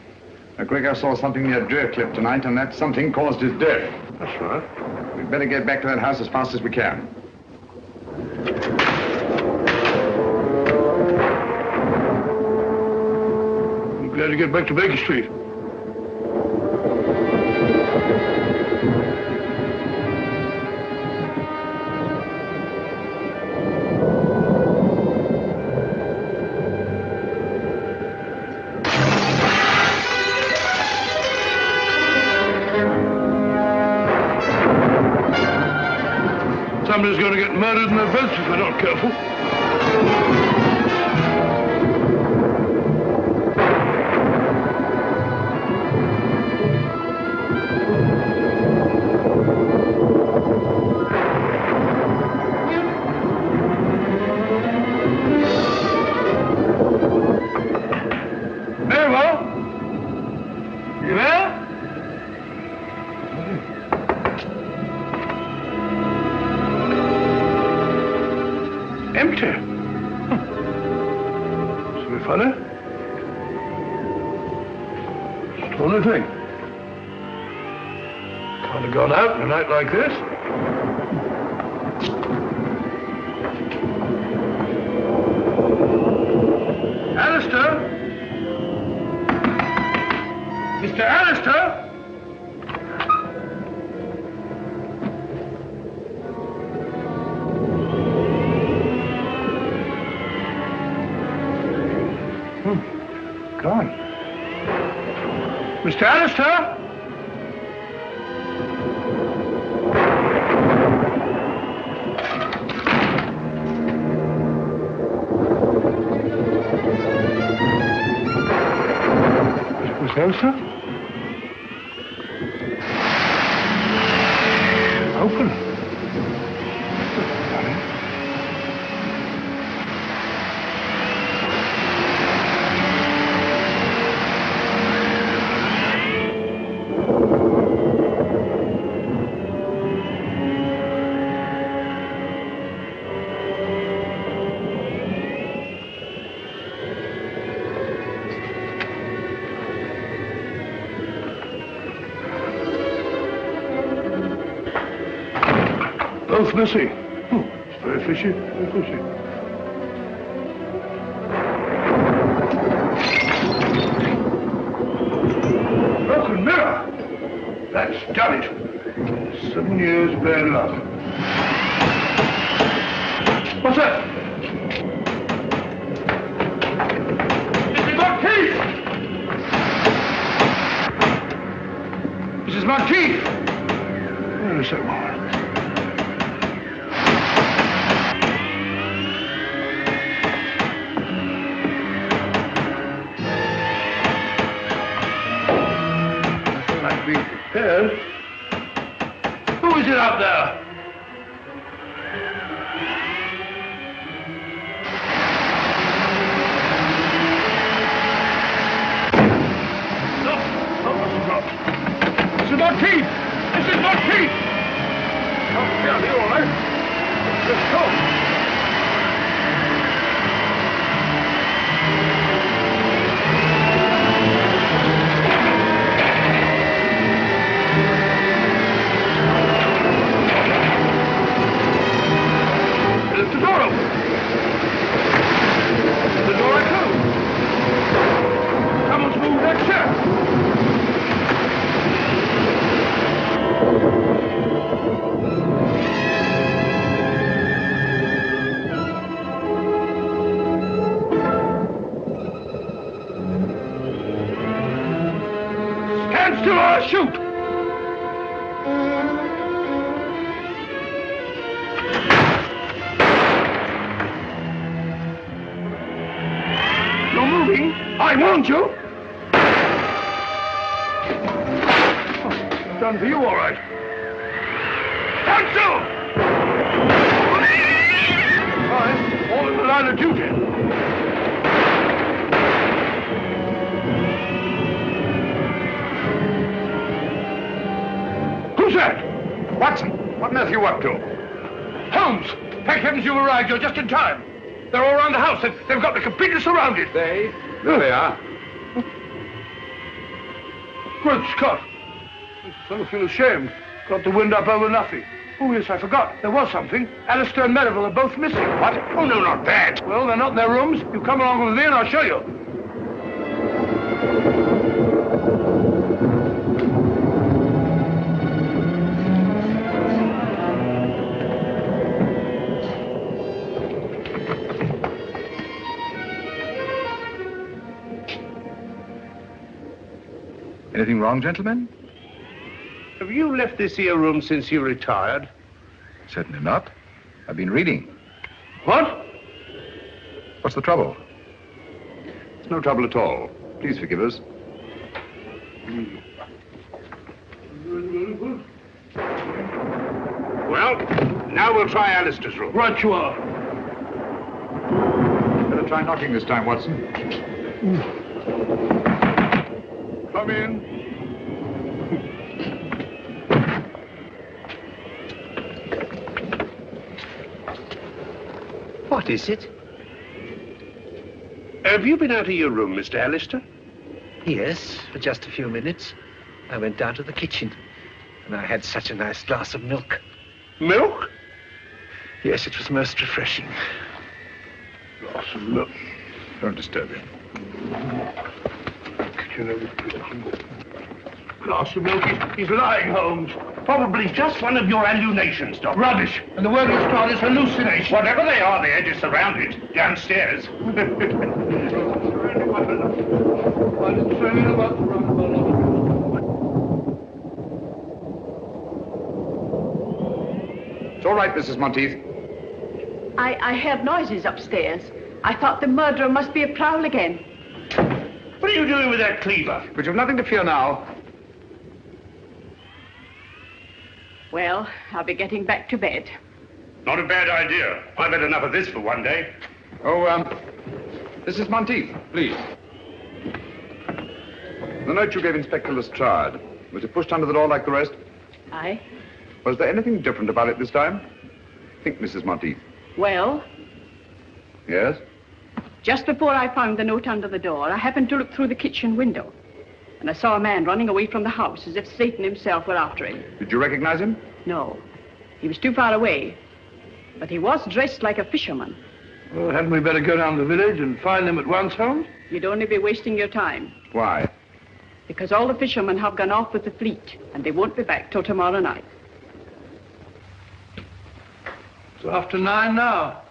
McGregor saw something near Drearcliff tonight, and that something caused his death. That's right. We'd better get back to that house as fast as we can. I'm glad to get back to Baker Street. Somebody's going to get murdered in their beds if they're not careful. Mabel? You there? Empty. Isn't it funny? It's the only thing. Can't have gone out in a night like this. Alistair? Mr. Alistair? Gone. Mr. Alistair? Mr. Alistair? Open. Both missing. It's very fishy, very fishy. Broken mirror! That's done it. 7 years bad luck. What's that? Mrs. Monteith! Mrs. Monteith! Where is that woman? Yes? Who is it out there? No, someone's dropped. This is Monteith! This is Monteith! Oh, down here, all right. Let's go. Stand still or I'll shoot! You're moving. I warned you. Oh, done for you, all right. Stand still! Fine. All in the line of duty. Who's that? Watson, what on earth are you up to? Holmes! Thank heavens you arrived. You're just in time. They're all around the house. They've got me completely surrounded. There they are. Great Scott. I feel ashamed. Got the wind up over nothing. Oh, yes, I forgot. There was something. Alistair and Medo are both missing. What? Oh, no, not that. Well, they're not in their rooms. You come along with me and I'll show you. Anything wrong, gentlemen? Have you left this here room since you retired? Certainly not. I've been reading. What? What's the trouble? It's no trouble at all. Please forgive us. Well, now we'll try Alistair's room. Right you are. Better try knocking this time, Watson. Come in. What is it? Have you been out of your room, Mr. Alistair? Yes, for just a few minutes. I went down to the kitchen, and I had such a nice glass of milk. Milk? Yes, it was most refreshing. Glass of milk. Don't disturb him. Glass of milk. He's lying, Holmes. Probably just one of your hallucinations, Doctor. Rubbish. And the word you start is hallucination. Whatever they are, the edge is surrounded. Downstairs. It's all right, Mrs. Monteith. I heard noises upstairs. I thought the murderer must be a prowl again. What are you doing with that cleaver? But you've nothing to fear now. Well, I'll be getting back to bed. Not a bad idea. I've had enough of this for one day. Oh, Mrs. Monteith, please. The note you gave Inspector Lestrade, was it pushed under the door like the rest? Aye. Was there anything different about it this time? Think, Mrs. Monteith. Well, Yes? just before I found the note under the door, I happened to look through the kitchen window. And I saw a man running away from the house as if Satan himself were after him. Did you recognize him? No, he was too far away. But he was dressed like a fisherman. Well, hadn't we better go down to the village and find him at once, Holmes? You'd only be wasting your time. Why? Because all the fishermen have gone off with the fleet, and they won't be back till tomorrow night. It's after 9 now.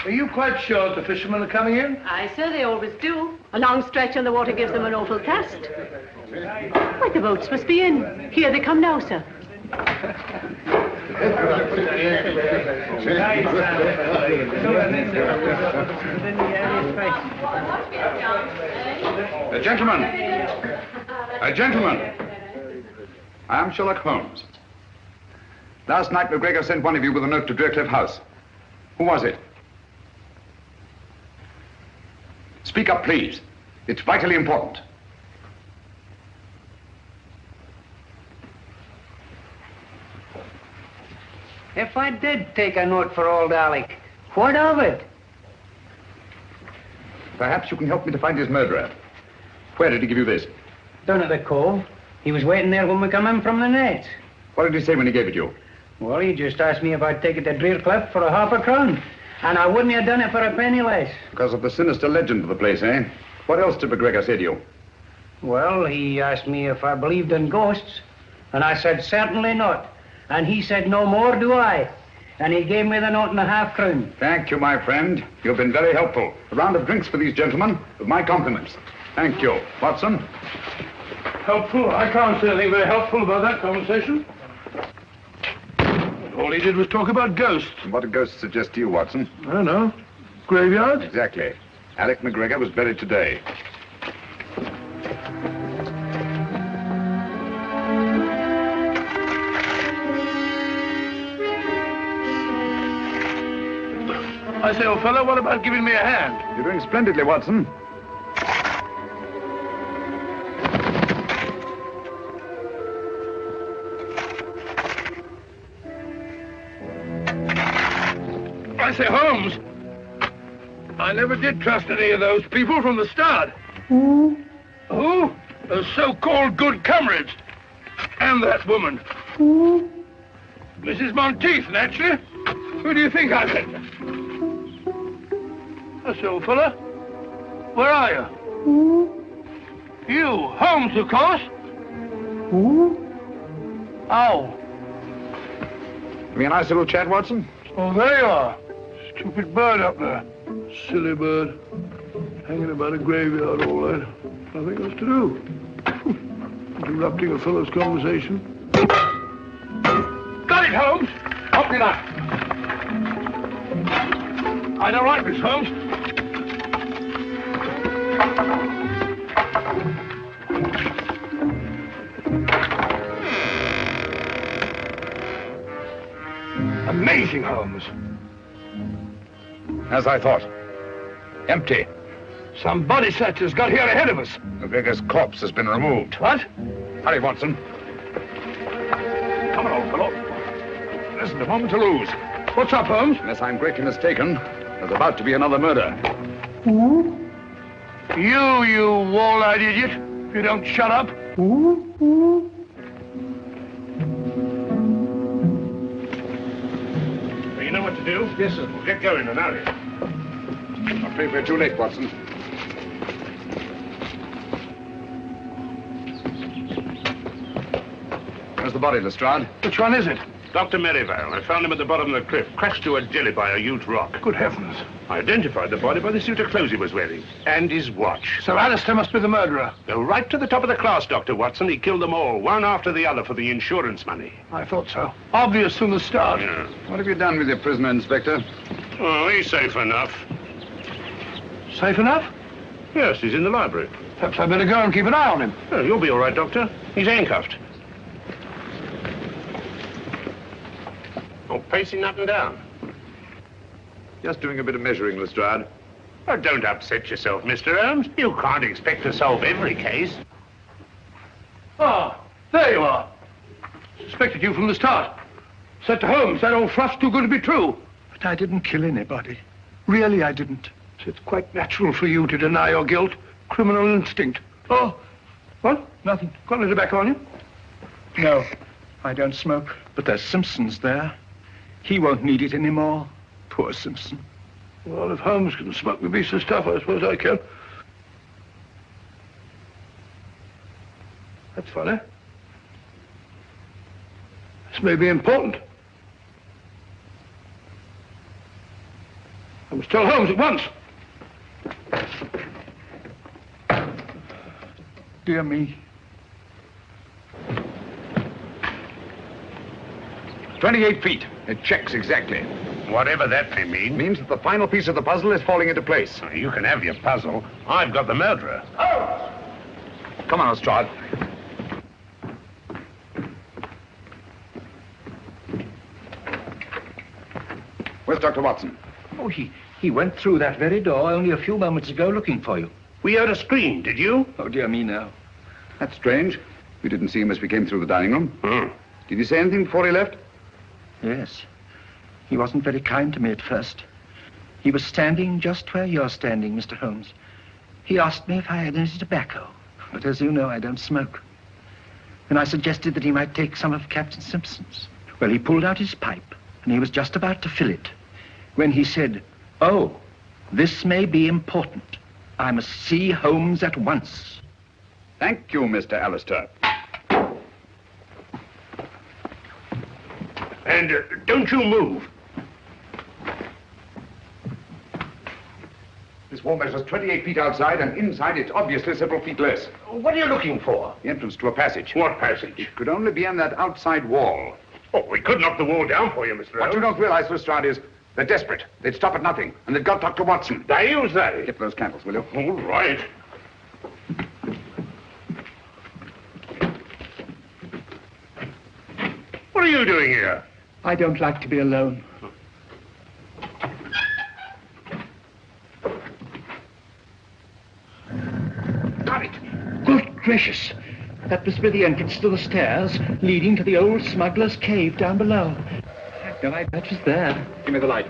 Are you quite sure the fishermen are coming in? Aye, sir, they always do. A long stretch and the water gives them an awful cast. Why, the boats must be in. Here they come now, sir. Gentlemen. Gentlemen. I am Sherlock Holmes. Last night, McGregor sent one of you with a note to Driercliff House. Who was it? Speak up, please. It's vitally important. If I did take a note for old Alec, what of it? Perhaps you can help me to find his murderer. Where did he give you this? Down at the cove. He was waiting there when we come in from the net. What did he say when he gave it you? Well, he just asked me if I'd take it to Driercliff for £0.50. And I wouldn't have done it for a penny less. Because of the sinister legend of the place, eh? What else did McGregor say to you? Well, he asked me if I believed in ghosts. And I said, certainly not. And he said, no more do I. And he gave me the note and a £0.50. Thank you, my friend. You've been very helpful. A round of drinks for these gentlemen, with my compliments. Thank you. Watson? Helpful? I can't say anything very helpful about that conversation. All he did was talk about ghosts. And what did ghosts suggest to you, Watson? I don't know. Graveyard? Exactly. Alec McGregor was buried today. I say, old fellow, what about giving me a hand? You're doing splendidly, Watson. I say, Holmes, I never did trust any of those people from the start. Who? Who? Those so-called good comrades. And that woman. Who? Mrs. Monteith, naturally. Who do you think I met? That's old fella. Where are you? Who? You, Holmes, of course. Who? Oh. Give me a nice little chat, Watson. Oh, there you are. Stupid bird up there. Silly bird. Hanging about a graveyard all night. Nothing else to do. Interrupting a fellow's conversation. Got it, Holmes. Help me that. I don't like this, Holmes. Amazing, Holmes. As I thought. Empty. Some body snatchers got here ahead of us. McGregor's corpse has been removed. What? Hurry, Watson. Come on, old fellow. There isn't a moment to lose. What's up, Holmes? Unless I'm greatly mistaken, there's about to be another murder. Who? You wall-eyed idiot. If you don't shut up. Who? You know what to do? Yes, sir. Well, get going and hurry. I'm afraid we're too late, Watson. Where's the body, Lestrade? Which one is it? Dr. Merivale. I found him at the bottom of the cliff, crashed to a jelly by a huge rock. Good heavens. I identified the body by the suit of clothes he was wearing. And his watch. So Alistair must be the murderer. Go right to the top of the class, Dr. Watson. He killed them all, one after the other, for the insurance money. I thought so. Obvious from the start. Yeah. What have you done with your prisoner, Inspector? Oh, he's safe enough. Safe enough? Yes, he's in the library. Perhaps I better go and keep an eye on him. Oh, you'll be all right, Doctor. He's handcuffed. Oh, pacing up and down. Just doing a bit of measuring, Lestrade. Oh, don't upset yourself, Mr. Holmes. You can't expect to solve every case. Ah, there you are. Suspected you from the start. Said to Holmes, that old fluff's too good to be true. But I didn't kill anybody. Really, I didn't. It's quite natural for you to deny your guilt. Criminal instinct. Oh, what? Nothing. Got any tobacco on you? No, I don't smoke. But there's Simpson's there. He won't need it anymore. Poor Simpson. Well, if Holmes can smoke the beast of stuff, I suppose I can. That's funny. This may be important. I must tell Holmes at once. Dear me. 28 feet. It checks exactly. Whatever that may mean. Means that the final piece of the puzzle is falling into place. Oh, you can have your puzzle. I've got the murderer. Oh! Come on, Lestrade. Where's Dr. Watson? Oh, he went through that very door only a few moments ago looking for you. We heard a scream, did you? Oh, dear me, no. That's strange. We didn't see him as we came through the dining room. Hmm. Did he say anything before he left? Yes. He wasn't very kind to me at first. He was standing just where you're standing, Mr. Holmes. He asked me if I had any tobacco, but as you know, I don't smoke. Then I suggested that he might take some of Captain Simpson's. Well, he pulled out his pipe, and he was just about to fill it, when he said, "Oh, this may be important. I must see Holmes at once." Thank you, Mr. Alistair. And don't you move. Miss wall measures 28 feet outside, and inside it's obviously several feet less. What are you looking for? The entrance to a passage. What passage? It could only be in that outside wall. Oh, we could knock the wall down for you, Mr. Holmes. What you don't realize, Lestrade, is they're desperate. They'd stop at nothing, and they've got Dr. Watson. They use that. Get those candles, will you? All right. What are you doing here? I don't like to be alone. Got it. Good gracious. That must be the entrance to the stairs leading to the old smuggler's cave down below. I had no idea it was there. Give me the light.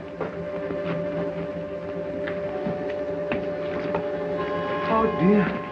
Oh, dear.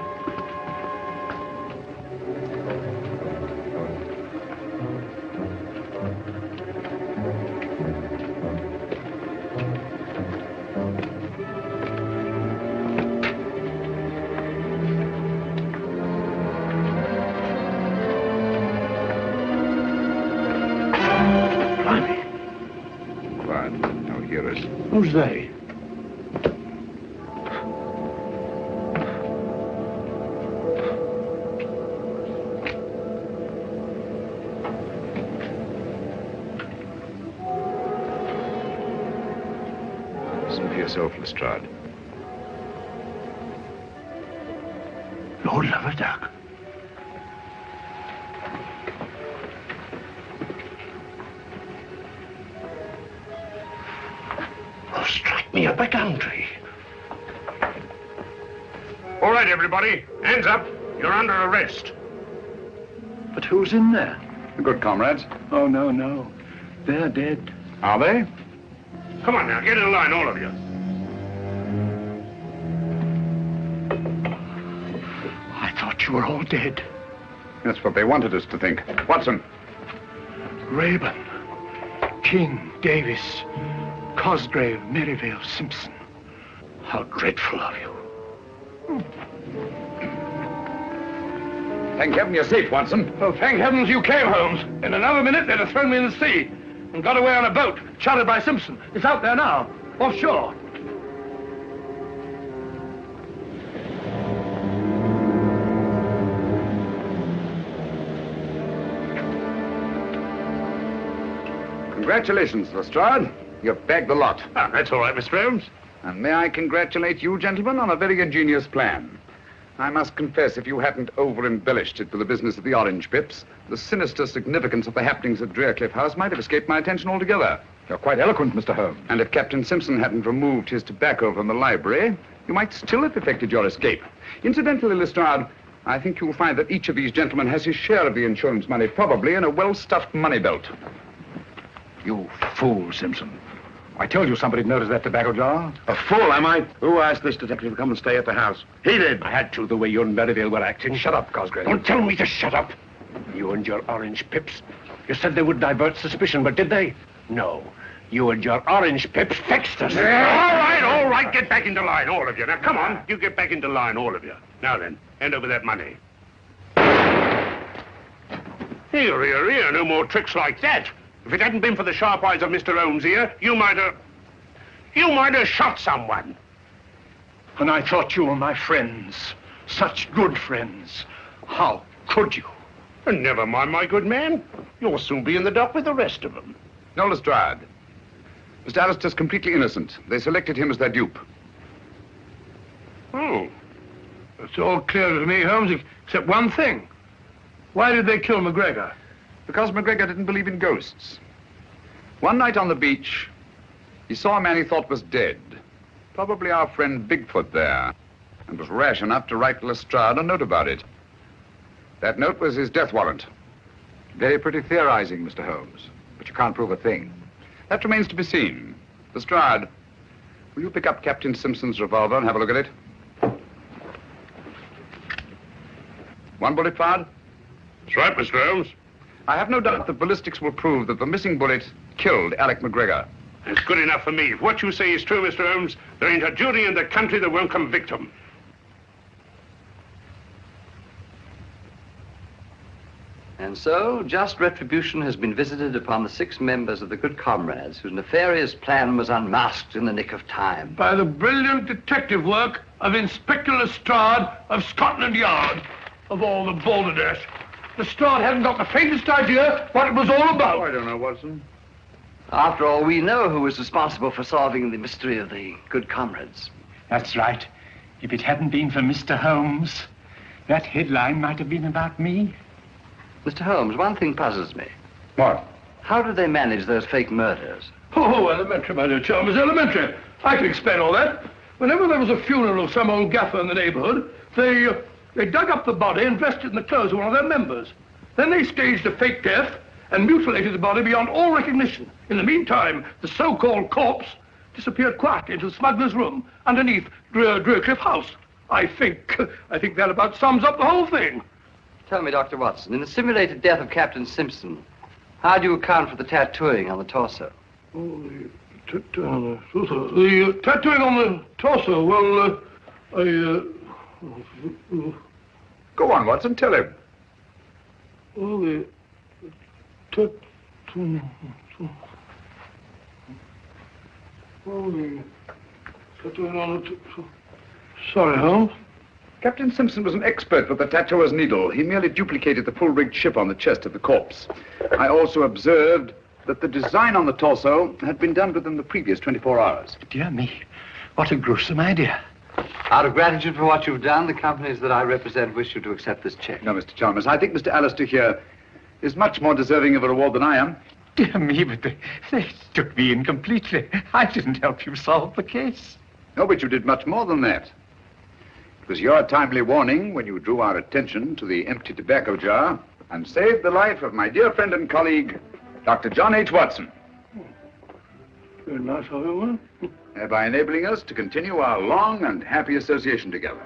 Who's they? Listen for yourself, Lestrade. Lord love a duck. Strike me up a country. All right, everybody. Hands up. You're under arrest. But who's in there? The good comrades. Oh, no, no. They're dead. Are they? Come on now, get in line, all of you. I thought you were all dead. That's what they wanted us to think. Watson. Raeburn, King, Davis, Cosgrave, Merivale, Simpson. How dreadful of you. Thank heaven you're safe, Watson. Oh, thank heavens you came, Holmes. In another minute, they'd have thrown me in the sea and got away on a boat, chartered by Simpson. It's out there now, offshore. Congratulations, Lestrade. You've bagged the lot. Ah, that's all right, Mr. Holmes. And may I congratulate you, gentlemen, on a very ingenious plan. I must confess, if you hadn't over-embellished it with the business of the orange pips, the sinister significance of the happenings at Drearcliff House might have escaped my attention altogether. You're quite eloquent, Mr. Holmes. And if Captain Simpson hadn't removed his tobacco from the library, you might still have effected your escape. Incidentally, Lestrade, I think you'll find that each of these gentlemen has his share of the insurance money, probably in a well-stuffed money belt. You fool, Simpson. I told you somebody'd noticed that tobacco jar. A fool, am I? Who asked this detective to come and stay at the house? He did. I had to, the way you and Merivale were acting. Shut up, Cosgrave. Don't tell me to shut up. You and your orange pips. You said they would divert suspicion, but did they? No. You and your orange pips fixed us. All right. Get back into line, all of you. Now, come on. You get back into line, all of you. Now then, hand over that money. Here. No more tricks like that. If it hadn't been for the sharp eyes of Mr. Holmes here, you might have shot someone. And I thought you were my friends. Such good friends. How could you? And never mind, my good man. You'll soon be in the dock with the rest of them. No, Lestrade. Mr. Alister's completely innocent. They selected him as their dupe. Oh. It's all clear to me, Holmes, except one thing. Why did they kill McGregor? Because McGregor didn't believe in ghosts. One night on the beach, he saw a man he thought was dead. Probably our friend Bigfoot there. And was rash enough to write Lestrade a note about it. That note was his death warrant. Very pretty theorizing, Mr. Holmes. But you can't prove a thing. That remains to be seen. Lestrade, will you pick up Captain Simpson's revolver and have a look at it? One bullet fired? That's right, Mr. Holmes. I have no doubt that ballistics will prove that the missing bullet killed Alec McGregor. It's good enough for me. If what you say is true, Mr. Holmes, there ain't a jury in the country that won't convict him. And so, just retribution has been visited upon the 6 members of the Good Comrades whose nefarious plan was unmasked in the nick of time. By the brilliant detective work of Inspector Lestrade of Scotland Yard. Of all the balderdash. Lestrade hadn't got the faintest idea what it was all about. Oh, I don't know, Watson. After all, we know who was responsible for solving the mystery of the Good Comrades. That's right. If it hadn't been for Mr. Holmes, that headline might have been about me. Mr. Holmes, one thing puzzles me. What? How did they manage those fake murders? Oh, elementary, my dear Chalmers, elementary. I can explain all that. Whenever there was a funeral of some old gaffer in the neighborhood, they dug up the body and dressed it in the clothes of one of their members. Then they staged a fake death and mutilated the body beyond all recognition. In the meantime, the so-called corpse disappeared quietly into the smuggler's room underneath Drearcliff House. I think that about sums up the whole thing. Tell me, Dr. Watson, in the simulated death of Captain Simpson, how do you account for the tattooing on the torso? Oh, the tattooing on the torso. The tattooing on the torso, well, Go on, Watson, tell him. Well, the tattooing... Oh, the tattooing on the... Sorry, Holmes. Captain Simpson was an expert with the tattooer's needle. He merely duplicated the full-rigged ship on the chest of the corpse. I also observed that the design on the torso had been done within the previous 24 hours. Dear me, what a gruesome idea. Out of gratitude for what you've done, the companies that I represent wish you to accept this check. No, Mr. Chalmers, I think Mr. Alistair here is much more deserving of a reward than I am. Dear me, but they took me in completely. I didn't help you solve the case. No, but you did much more than that. It was your timely warning when you drew our attention to the empty tobacco jar and saved the life of my dear friend and colleague, Dr. John H. Watson. Very nice of you, huh? Thereby enabling us to continue our long and happy association together.